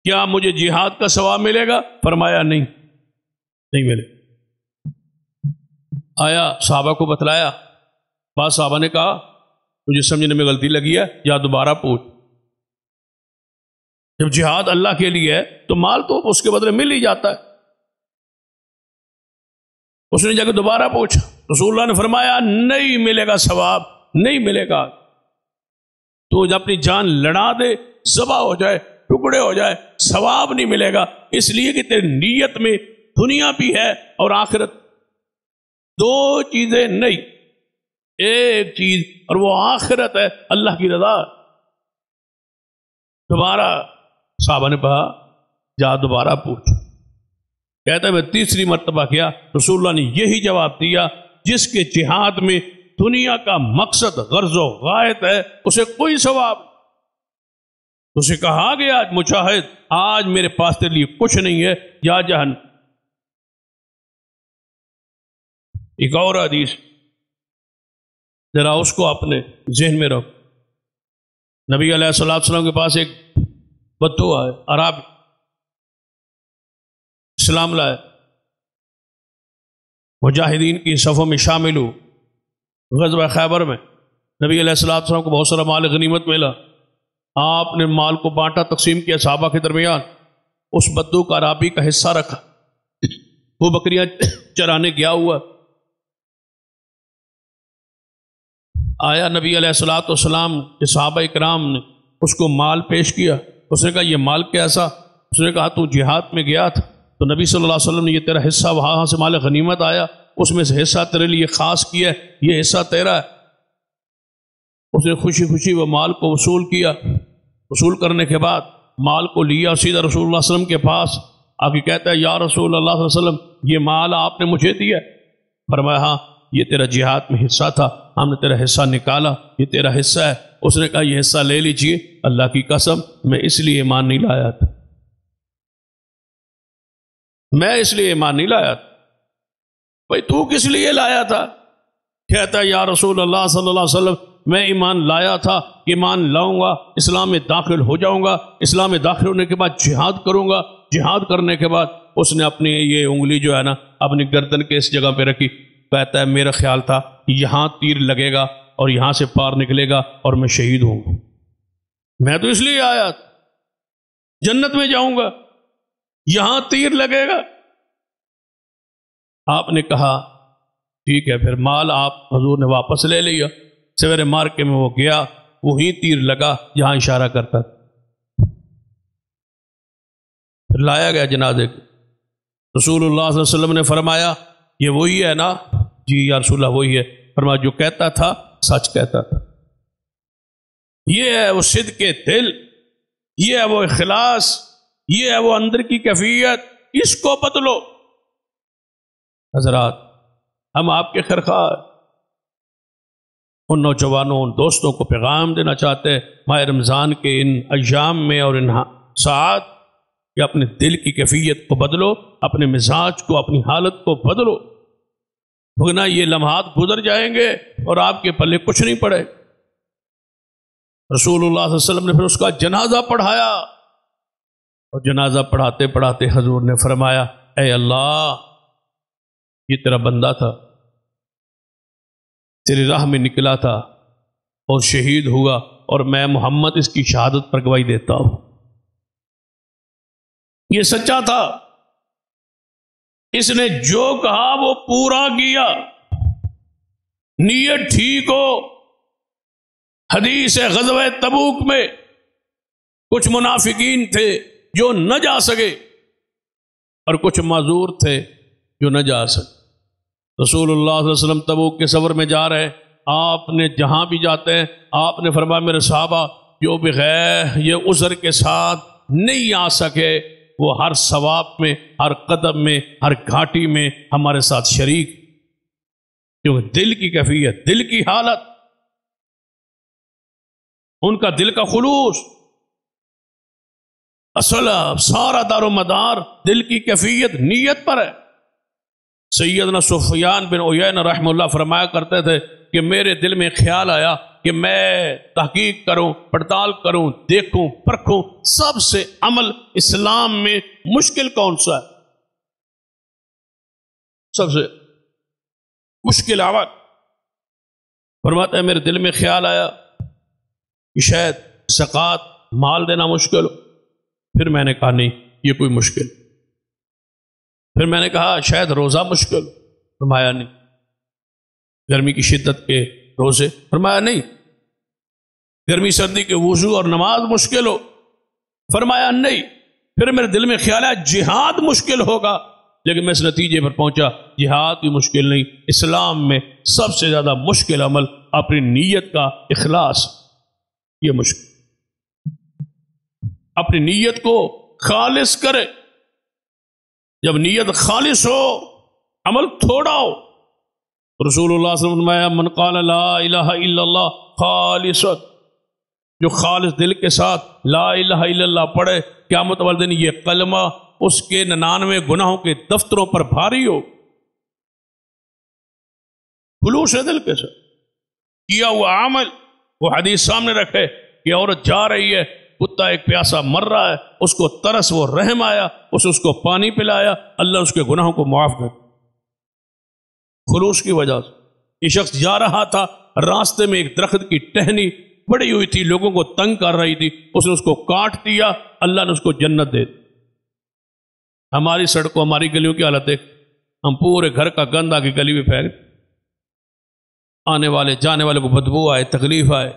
کیا مجھے جہاد کا ثواب ملے گا؟ فرمایا نہیں ملے۔ آیا صحابہ کو بتلایا، بعض صحابہ نے کہا مجھے سمجھنے میں غلطی لگی ہے، یا دوبارہ پوچھ۔ جب جہاد اللہ کے لیے ہے تو مال تو اس کے بدلے مل ہی جاتا ہے۔ اس نے جا کے دوبارہ پوچھا، رسول اللہ نے فرمایا نہیں ملے گا ثواب، نہیں ملے گا۔ تو جب اپنی جان لڑا دے، ذبح ہو جائے، ٹکڑے ہو جائے، ثواب نہیں ملے گا، اس لیے کہ تیری نیت میں دنیا بھی ہے اور آخرت، دو چیزیں نہیں۔ ایک چیز، اور وہ آخرت ہے، اللہ کی رضا۔ دوبارہ صحابہ نے کہا جا دوبارہ پوچھ۔ کہتا ہے میں تیسری مرتبہ کیا، رسول اللہ نے یہی جواب دیا، جس کے جہاد میں دنیا کا مقصد غرض و غایت ہے اسے کوئی ثواب۔ اسے کہا گیا مجاہد آج میرے پاس تیرے لیے کچھ نہیں ہے، یا جہنم۔ ایک اور حدیث ذرا اس کو اپنے ذہن میں رکھ۔ نبی علیہ الصلوۃ والسلام کے پاس ایک بدو آئے، عرب، اسلام لائے، مجاہدین کی صفوں میں شامل ہو۔ غزوہ خیبر میں نبی علیہ الصلوۃ والسلام کو بہت سارا مال غنیمت ملا، آپ نے مال کو بانٹا، تقسیم کیا صحابہ کے درمیان۔ اس بدو کا عربی کا حصہ رکھا، وہ بکریاں چرانے گیا ہوا، آیا نبی علیہ الصلوۃ والسلام کے صحابہ اکرام نے اس کو مال پیش کیا۔ اس نے کہا یہ مال کیسا؟ اس نے کہا تو جہاد میں گیا تھا تو نبی صلی اللہ علیہ وسلم نے یہ تیرا حصہ وہاں سے مال غنیمت آیا، اس میں سے حصہ تیرے لیے خاص کیا ہے، یہ حصہ تیرا ہے۔ اس نے خوشی خوشی وہ مال کو وصول کیا، وصول کرنے کے بعد مال کو لیا، سیدھا رسول اللہ صلی اللہ علیہ وسلم کے پاس آ کے کہتا ہے یا رسول اللہ صلی اللہ علیہ وسلم یہ مال آپ نے مجھے دیا؟ فرمایا ہاں یہ تیرا جہاد میں حصہ تھا، ہم نے تیرا حصہ نکالا، یہ تیرا حصہ ہے۔ اس نے کہا یہ حصہ لے لیجئے، اللہ کی قسم میں اس لیے ایمان نہیں لایا تھا، میں اس لیے ایمان نہیں لایا تھا۔ بھائی تو کس لیے لایا تھا؟ کہتا ہے یا رسول اللہ صلی اللہ علیہ وسلم میں ایمان لایا تھا، ایمان لاؤں گا، اسلام میں داخل ہو جاؤں گا، اسلام میں داخل ہونے کے بعد جہاد کروں گا، جہاد کرنے کے بعد اس نے اپنی یہ انگلی جو ہے نا اپنی گردن کے اس جگہ پہ رکھی، کہتا ہے میرا خیال تھا کہ یہاں تیر لگے گا اور یہاں سے پار نکلے گا اور میں شہید ہوں گا، میں تو اس لیے آیا تھا، جنت میں جاؤں گا، یہاں تیر لگے گا۔ آپ نے کہا ٹھیک ہے، پھر مال آپ حضور نے واپس لے لیا۔ سویرے مارکے میں وہ گیا، وہی تیر لگا جہاں اشارہ کرتا تھا، پھر لایا گیا جنازے کو۔ رسول اللہ صلی اللہ علیہ وسلم نے فرمایا یہ وہی ہے نا؟ جی یا رسول اللہ وہی ہے۔ فرمایا جو کہتا تھا سچ کہتا تھا، یہ ہے وہ صدق کے دل، یہ ہے وہ اخلاص، یہ ہے وہ اندر کی کیفیت، اس کو بدلو۔ حضرات ہم آپ کے خیرخواہ ان نوجوانوں، ان دوستوں کو پیغام دینا چاہتے ہیں ماہ رمضان کے ان ایام میں اور ان ساعات کہ اپنے دل کی کیفیت کو بدلو، اپنے مزاج کو، اپنی حالت کو بدلو، ورنہ یہ لمحات گزر جائیں گے اور آپ کے پلے کچھ نہیں پڑے۔ رسول اللہ صلی اللہ علیہ وسلم نے پھر اس کا جنازہ پڑھایا، اور جنازہ پڑھاتے پڑھاتے حضور نے فرمایا اے اللہ یہ تیرا بندہ تھا، تیری راہ میں نکلا تھا اور شہید ہوا، اور میں محمد اس کی شہادت پر گواہی دیتا ہوں، یہ سچا تھا، اس نے جو کہا وہ پورا کیا، نیت ٹھیک ہو۔ حدیث ہے غزوہ تبوک میں کچھ منافقین تھے جو نہ جا سکے اور کچھ معذور تھے جو نہ جا سکے۔ رسول اللہ صلی اللہ علیہ وسلم تبوک کے سفر میں جا رہے، آپ نے جہاں بھی جاتے ہیں آپ نے فرمایا میرے صحابہ جو بغیر یہ عذر کے ساتھ نہیں آ سکے وہ ہر ثواب میں، ہر قدم میں، ہر گھاٹی میں ہمارے ساتھ شریک، کیونکہ دل کی کیفیت، دل کی حالت، ان کا دل کا خلوص، اصل سارا دار و مدار دل کی کیفیت، نیت پر ہے۔ سیدنا سفیان بن عیینہ رحمہ اللہ فرمایا کرتے تھے کہ میرے دل میں خیال آیا کہ میں تحقیق کروں، پڑتال کروں، دیکھوں، پرکھوں سب سے عمل اسلام میں مشکل کون سا ہے، سب سے مشکل عمل۔ فرماتا ہے میرے دل میں خیال آیا کہ شاید زکوٰۃ مال دینا مشکل ہو، پھر میں نے کہا نہیں یہ کوئی مشکل، پھر میں نے کہا شاید روزہ مشکل، فرمایا نہیں، گرمی کی شدت کے روزے، فرمایا نہیں، گرمی سردی کے وضو اور نماز مشکل ہو، فرمایا نہیں، پھر میرے دل میں خیال ہے جہاد مشکل ہوگا، لیکن میں اس نتیجے پر پہنچا جہاد بھی مشکل نہیں، اسلام میں سب سے زیادہ مشکل عمل اپنی نیت کا اخلاص، یہ مشکل، اپنی نیت کو خالص کرے۔ جب نیت خالص ہو، عمل تھوڑا ہو، رسول اللہ صلی اللہ علیہ وسلم من قال لا الہ الا اللہ خالصا، جو خالص دل کے ساتھ لا الہ الا اللہ پڑھے، قیامت والے دن یہ کلمہ اس کے 99 گناہوں کے دفتروں پر بھاری ہو، خلوص دل کے ساتھ کیا ہوا عمل۔ وہ حدیث سامنے رکھے کہ عورت جا رہی ہے، کتا ایک پیاسا مر رہا ہے، اس کو ترس وہ رحم آیا، اس کو پانی پلایا، اللہ اس کے گناہوں کو معاف کر، خلوص کی وجہ سے۔ یہ شخص جا رہا تھا، راستے میں ایک درخت کی ٹہنی پڑی ہوئی تھی، لوگوں کو تنگ کر رہی تھی، اس نے اس کو کاٹ دیا، اللہ نے اس کو جنت دے دی۔ ہماری سڑکوں، ہماری گلیوں کی حالت ہے، ہم پورے گھر کا گند آگے گلی میں پھینک، آنے والے جانے والے کو بدبو آئے، تکلیف آئے۔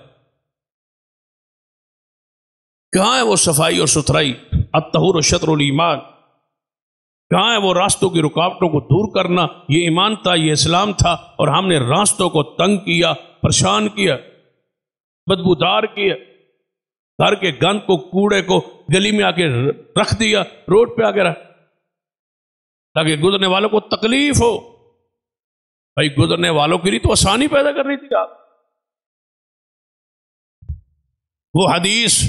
کہاں ہے وہ صفائی اور ستھرائی؟ الطہور شطر الایمان۔ کہاں ہے وہ راستوں کی رکاوٹوں کو دور کرنا؟ یہ ایمان تھا، یہ اسلام تھا، اور ہم نے راستوں کو تنگ کیا، پریشان کیا، بدبودار کیا، گھر کے گند کو، کوڑے کو گلی میں آ کے رکھ دیا، روڈ پہ آ کے رکھ، تاکہ گزرنے والوں کو تکلیف ہو۔ بھائی گزرنے والوں کے لیے تو آسانی پیدا کرنی تھی آپ۔ وہ حدیث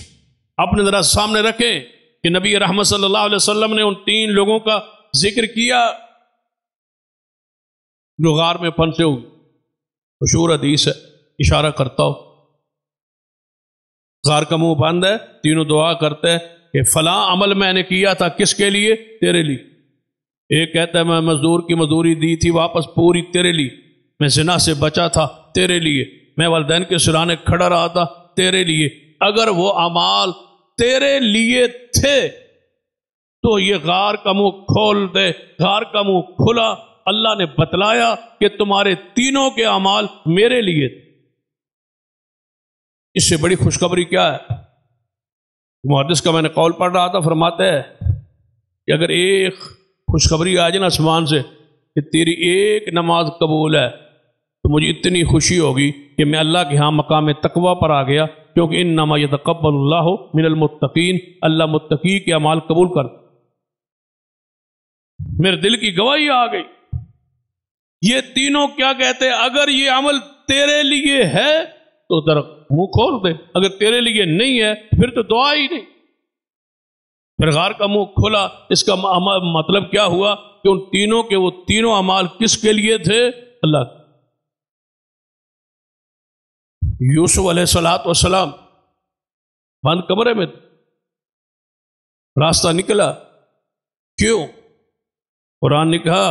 اپنے ذرا سامنے رکھیں کہ نبی رحمت صلی اللہ علیہ وسلم نے ان 3 لوگوں کا ذکر کیا جو غار میں پھنسے ہوئے، مشہور حدیث ہے، اشارہ کرتا ہو، غار کا منہ بند ہے، تینوں دعا کرتے ہیں کہ فلاں عمل میں نے کیا تھا، کس کے لیے؟ تیرے لیے۔ ایک کہتا ہے میں مزدور کی مزدوری دی تھی واپس پوری، تیرے لیے۔ میں زنا سے بچا تھا، تیرے لیے۔ میں والدین کے سرانے کھڑا رہا تھا، تیرے لیے۔ اگر وہ اعمال تیرے لیے تھے تو یہ غار کا منہ کھول دے۔ غار کا منہ کھلا، اللہ نے بتلایا کہ تمہارے تینوں کے اعمال میرے لیے تھے۔ اس سے بڑی خوشخبری کیا ہے؟ محدث کا میں نے قول پڑھ رہا تھا، فرماتا ہے کہ اگر ایک خوشخبری آ جائے نا آسمان سے کہ تیری ایک نماز قبول ہے، تو مجھے اتنی خوشی ہوگی کہ میں اللہ کے ہاں مقام تقوی پر آ گیا، کیونکہ انما یتقبل اللہ من المتقین، اللہ متقی کے اعمال قبول کر۔ میرے دل کی گواہی آ گئی۔ یہ تینوں کیا کہتے ہیں؟ اگر یہ عمل تیرے لیے ہے تو ذرا منہ کھول دے، اگر تیرے لیے نہیں ہے پھر تو دعا ہی نہیں۔ پھر غار کا منہ کھلا، اس کا مطلب کیا ہوا کہ ان تینوں کے وہ تینوں اعمال کس کے لیے تھے؟ اللہ۔ یوسف علیہ السلام بند کمرے میں، راستہ نکلا، کیوں؟ قرآن نے کہا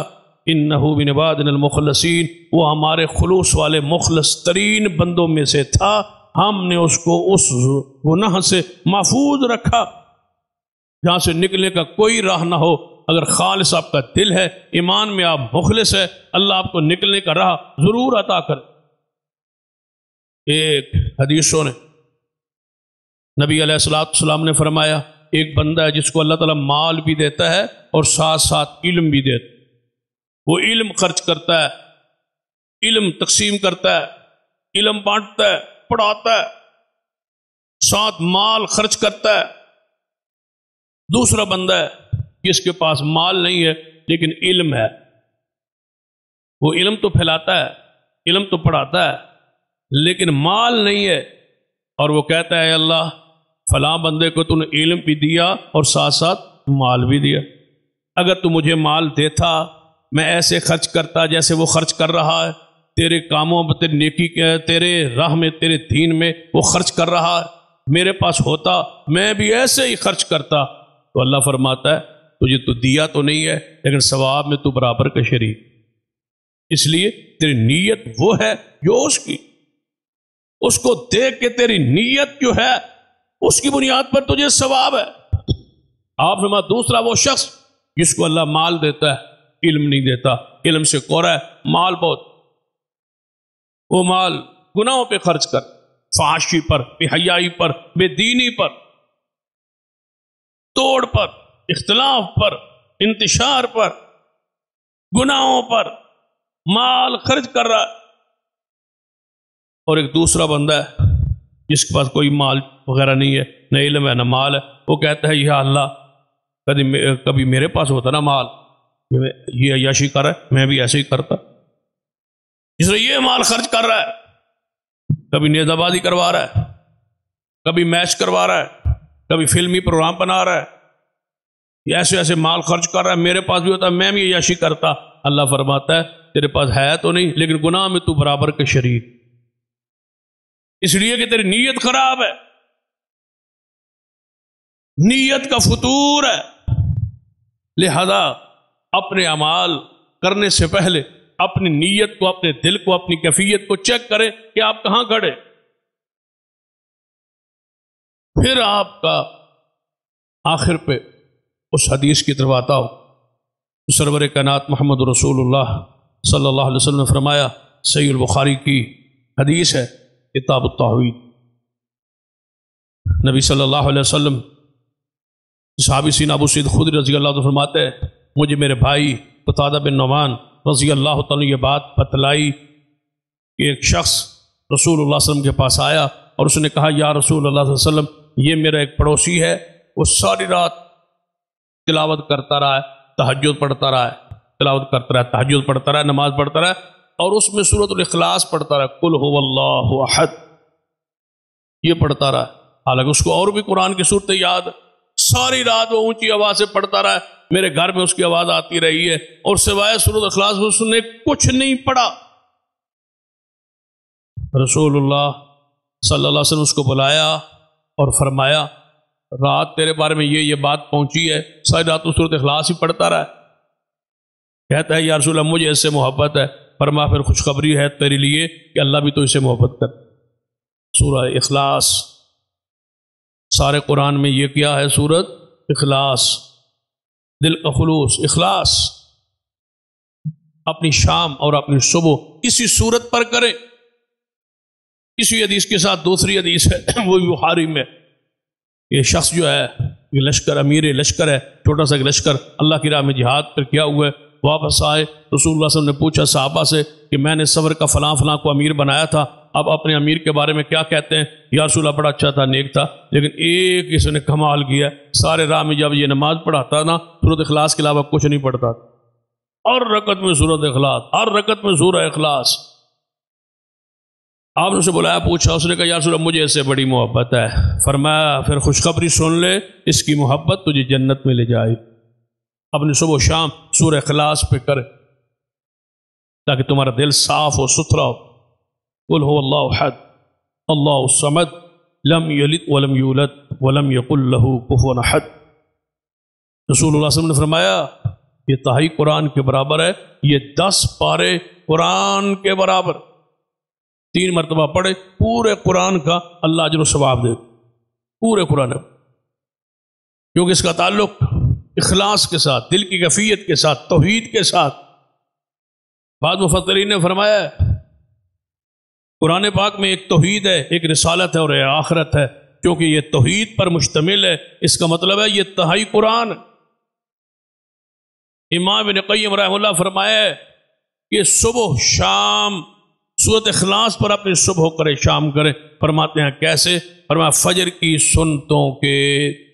انہو من عبادنا المخلصین، وہ ہمارے خلوص والے مخلص ترین بندوں میں سے تھا، ہم نے اس کو اس گناہ سے محفوظ رکھا جہاں سے نکلنے کا کوئی راہ نہ ہو۔ اگر خالص آپ کا دل ہے، ایمان میں آپ مخلص ہے، اللہ آپ کو نکلنے کا راہ ضرور عطا کرے۔ ایک حدیثوں نے نبی علیہ السلام نے فرمایا ایک بندہ ہے جس کو اللہ تعالیٰ مال بھی دیتا ہے اور ساتھ ساتھ علم بھی دیتا ہے۔ وہ علم خرچ کرتا ہے، علم تقسیم کرتا ہے، علم بانٹتا ہے، پڑھاتا ہے، ساتھ مال خرچ کرتا ہے۔ دوسرا بندہ ہے جس کے پاس مال نہیں ہے لیکن علم ہے، وہ علم تو پھیلاتا ہے، علم تو پڑھاتا ہے، لیکن مال نہیں ہے، اور وہ کہتا ہے اللہ فلاں بندے کو تو نے علم بھی دیا اور ساتھ ساتھ مال بھی دیا، اگر تو مجھے مال دیتا میں ایسے خرچ کرتا جیسے وہ خرچ کر رہا ہے، تیرے کاموں میں، تیری نیکی کے، تیرے راہ میں، تیرے دین میں وہ خرچ کر رہا ہے، میرے پاس ہوتا میں بھی ایسے ہی خرچ کرتا۔ تو اللہ فرماتا ہے تجھے تو دیا تو نہیں ہے لیکن ثواب میں تو برابر کا شریک، اس لیے تیری نیت وہ ہے جو اس کو دیکھ کے تیری نیت جو ہے اس کی بنیاد پر تجھے ثواب ہے۔ آپ فرما دوسرا وہ شخص جس کو اللہ مال دیتا ہے علم نہیں دیتا، علم سے کوڑا ہے، مال بہت، وہ مال گناہوں پہ خرچ کر، فحاشی پر، بے حیائی پر، بے دینی پر، توڑ پر، اختلاف پر، انتشار پر، گناہوں پر مال خرچ کر رہا ہے، اور ایک دوسرا بندہ ہے جس کے پاس کوئی مال وغیرہ نہیں ہے، نہ علم ہے نہ مال ہے، وہ کہتا ہے یا اللہ کبھی میرے پاس ہوتا نا مال، یہ عیاشی کر رہا ہے میں بھی ایسے ہی کرتا، اس لیے یہ مال خرچ کر رہا ہے، کبھی نیزہ بازی کروا رہا ہے، کبھی میچ کروا رہا ہے، کبھی فلمی پروگرام بنا رہا ہے، یہ ایسے ایسے مال خرچ کر رہا ہے، میرے پاس بھی ہوتا میں بھی عیاشی کرتا۔ اللہ فرماتا ہے تیرے پاس ہے تو نہیں، لیکن گناہ میں تو برابر کے شریک، اس لیے کہ تیری نیت خراب ہے، نیت کا فطور ہے، لہذا اپنے اعمال کرنے سے پہلے اپنی نیت کو، اپنے دل کو، اپنی کیفیت کو چیک کریں کہ آپ کہاں کھڑے، پھر آپ کا آخر پہ اس حدیث کی طرف آتا ہو، سرور کائنات محمد رسول اللہ صلی اللہ علیہ وسلم نے فرمایا، صحیح البخاری کی حدیث ہے، کتاب التوحید، نبی صلی اللہ علیہ وسلم صحابی سین ابو سعید خدری رضی اللہ عنہ فرماتے ہیں مجھے میرے بھائی قتادہ بن نعمان رضی اللہ تعالیٰ یہ بات بتلائی کہ ایک شخص رسول اللہ صلی اللہ علیہ وسلم کے پاس آیا اور اس نے کہا یا رسول اللہ صلی اللہ علیہ وسلم یہ میرا ایک پڑوسی ہے، وہ ساری رات تلاوت کرتا رہا ہے، تہجد پڑھتا رہا ہے، تلاوت کرتا رہا ہے، تہجد پڑھتا رہا ہے، نماز پڑھتا رہا ہے، اور اس میں سورۃ الاخلاص پڑھتا رہا ہے، قل هو اللہ احد، یہ پڑھتا رہا ہے، حالانکہ اس کو اور بھی قرآن کی صورتیں یاد، ساری رات وہ اونچی آواز سے پڑھتا رہا ہے، میرے گھر میں اس کی آواز آتی رہی ہے، اور سوائے سورۃ الاخلاص اس نے کچھ نہیں پڑھا۔ رسول اللہ صلی اللہ علیہ وسلم اس کو بلایا اور فرمایا رات تیرے بارے میں یہ بات پہنچی ہے، ساری رات تو سورۃ اخلاص ہی پڑھتا رہا ہے۔ کہتا ہے یا رسول اللہ مجھے اس سے محبت ہے، فرمایا پھر خوشخبری ہے تیرے لیے کہ اللہ بھی تو اسے محبت کر۔ سورہ اخلاص سارے قرآن میں یہ کیا ہے؟ سورۃ اخلاص، دل کا خلوص، اخلاص اپنی شام اور اپنی صبح اسی صورت پر کریں۔ اسی حدیث کے ساتھ دوسری حدیث ہے وہ بخاری میں، یہ شخص جو ہے یہ لشکر، امیر لشکر ہے، چھوٹا سا لشکر اللہ کی راہ میں جہاد پر کیا ہوا ہے، واپس آئے، رسول اللہ صلی اللہ علیہ وسلم نے پوچھا صحابہ سے کہ میں نے صبر کا فلاں فلاں کو امیر بنایا تھا، اب اپنے امیر کے بارے میں کیا کہتے ہیں؟ یا رسول اللہ بڑا اچھا تھا، نیک تھا، لیکن ایک اس نے کمال کیا، سارے راہ میں جب یہ نماز پڑھاتا نا سورۃ اخلاص کے علاوہ کچھ نہیں پڑھتا، ہر رکعت میں سورۃ اخلاص، ہر رکعت میں سورہ اخلاص۔ آپ نے اسے بلایا، پوچھا، اس نے کہا یا رسول اللہ مجھے اس سے بڑی محبت ہے، فرمایا پھر خوشخبری سن لے، اس کی محبت تجھے جنت میں لے جائے۔ اپنی صبح و شام سورہ اخلاص پہ کرے تاکہ تمہارا دل صاف ہو، ستھرا ہو۔ قل هو اللہ احد اللہ الصمد لم یلد ولم یولد ولم یکن له کفوا احد۔ رسول اللہ صلی اللہ علیہ وسلم نے فرمایا یہ تہائی قرآن کے برابر ہے، یہ 10 پارے قرآن کے برابر، 3 مرتبہ پڑھے پورے قرآن کا اللہ اجر و ثواب دے، پورے قرآن، کیونکہ اس کا تعلق اخلاص کے ساتھ، دل کی کیفیت کے ساتھ، توحید کے ساتھ۔ بعض مفسرین نے فرمایا ہے قرآن پاک میں ایک توحید ہے، ایک رسالت ہے اور ایک آخرت ہے، کیونکہ یہ توحید پر مشتمل ہے، اس کا مطلب ہے یہ تہائی قرآن۔ امام ابن قیم رحمہ اللہ فرمایا ہے کہ صبح شام سورۃ اخلاص پر اپنی صبح کرے، شام کرے، فرماتے ہیں کیسے؟ فرمایا فجر کی سنتوں کے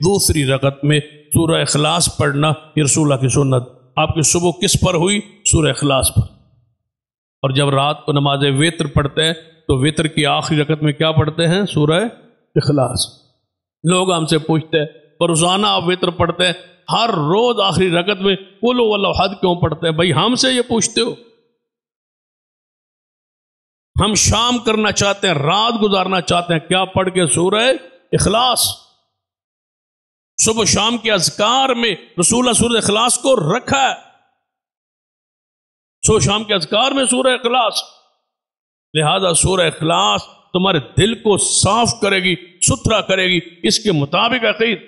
دوسری رکعت میں سورہ اخلاص پڑھنا یہ رسول اللہ کی سنت۔ آپ کی صبح کس پر ہوئی؟ سورہ اخلاص پر۔ اور جب رات کو نماز وتر پڑھتے ہیں تو وتر کی آخری رکعت میں کیا پڑھتے ہیں؟ سورہ اخلاص۔ لوگ ہم سے پوچھتے ہیں اور روزانہ آپ وتر پڑھتے ہیں، ہر روز آخری رکعت میں قل هو اللہ احد کیوں پڑھتے ہیں؟ بھائی ہم سے یہ پوچھتے ہو؟ ہم شام کرنا چاہتے ہیں، رات گزارنا چاہتے ہیں، کیا پڑھ کے؟ سورہ اخلاص۔ صبح شام کے اذکار میں رسول اللہ سورہ اخلاص کو رکھا ہے، صبح شام کے اذکار میں سورہ اخلاص، لہذا سورہ اخلاص تمہارے دل کو صاف کرے گی، ستھرا کرے گی، اس کے مطابق عقید۔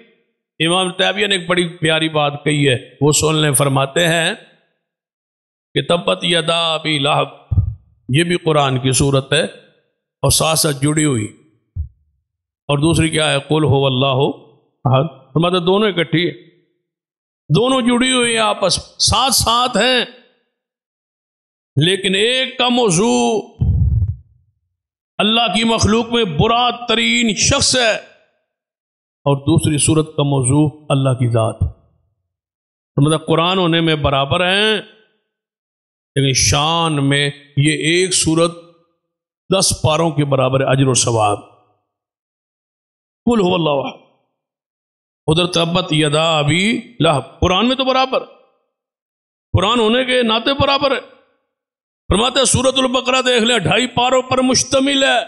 امام تیمیہ نے ایک بڑی پیاری بات کہی ہے، وہ سن لیں، فرماتے ہیں کہ تبت یدا ابی لہب، یہ بھی قرآن کی صورت ہے اور ساتھ ساتھ جڑی ہوئی، اور دوسری کیا ہے؟ قل هو اللہ احد۔ فرماتے دونوں اکٹھی ہیں، دونوں جڑی ہوئی ہیں، آپس ساتھ ساتھ ہیں، لیکن ایک کا موضوع اللہ کی مخلوق میں برا ترین شخص ہے، اور دوسری صورت کا موضوع اللہ کی ذات، مطلب قرآن ہونے میں برابر ہیں لیکن شان میں یہ ایک صورت 10 پاروں کے برابر ہے اجر و ثواب۔ قل هو اللہ احد، ادھر تبت یدا ابی لہب، قرآن میں تو برابر، قرآن ہونے کے ناطے برابر ہے۔ فرماتے ہیں سورۃ البقرہ دیکھ لیں، 2.5 پاروں پر مشتمل ہے،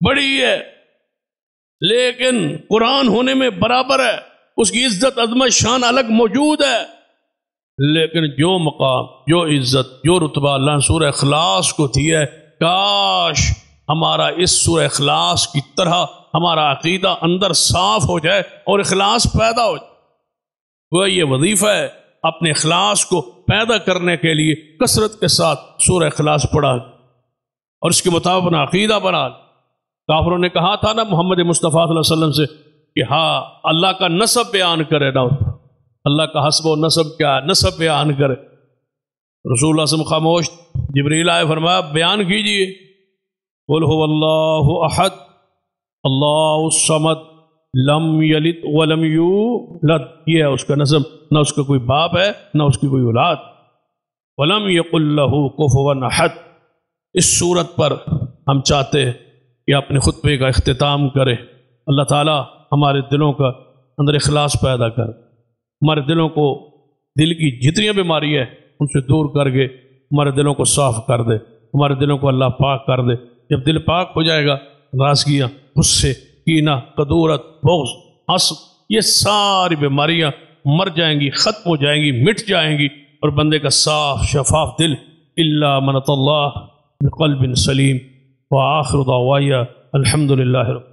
بڑی ہے، لیکن قرآن ہونے میں برابر ہے، اس کی عزت عظمت شان الگ موجود ہے، لیکن جو مقام، جو عزت، جو رتبہ اللہ نے سورہ اخلاص کو دی ہے، کاش ہمارا اس سورہ اخلاص کی طرح ہمارا عقیدہ اندر صاف ہو جائے اور اخلاص پیدا ہو جائے۔ وہ یہ وظیفہ ہے، اپنے اخلاص کو پیدا کرنے کے لیے کثرت کے ساتھ سورہ اخلاص پڑھا اور اس کے مطابق اپنا عقیدہ بنا۔ کافروں نے کہا تھا نا محمد مصطفیٰ صلی اللہ علیہ وسلم سے کہ ہاں اللہ کا نسب بیان کرے نا، اللہ کا حسب و نسب کیا ہے، نسب بیان کرے۔ رسول اللہ صلی اللہ علیہ وسلم خاموش، جبریل آئے، فرمایا بیان کیجئے، قل هو اللہ احد اللہ الصمد لم یلد ولم یولد، یہ ہے اس کا نسب، نہ اس کا کوئی باپ ہے نہ اس کی کوئی اولاد، ولم یقل لہ کفوا احد۔ اس صورت پر ہم چاہتے ہیں کہ اپنے خطبے کا اختتام کرے۔ اللہ تعالی ہمارے دلوں کا اندر اخلاص پیدا کر، ہمارے دلوں کو، دل کی جتنی بیماری ہے ان سے دور کر کے ہمارے دلوں کو صاف کر دے، ہمارے دلوں کو اللہ پاک کر دے۔ جب دل پاک ہو جائے گا، ناراضگیاں، غصے، کینہ، قدورت، بغض، حسد، یہ ساری بیماریاں مر جائیں گی، ختم ہو جائیں گی، مٹ جائیں گی، اور بندے کا صاف شفاف دل الا من اتى اللہ بقلب سلیم۔ وآخر دعوایا الحمد للہ رب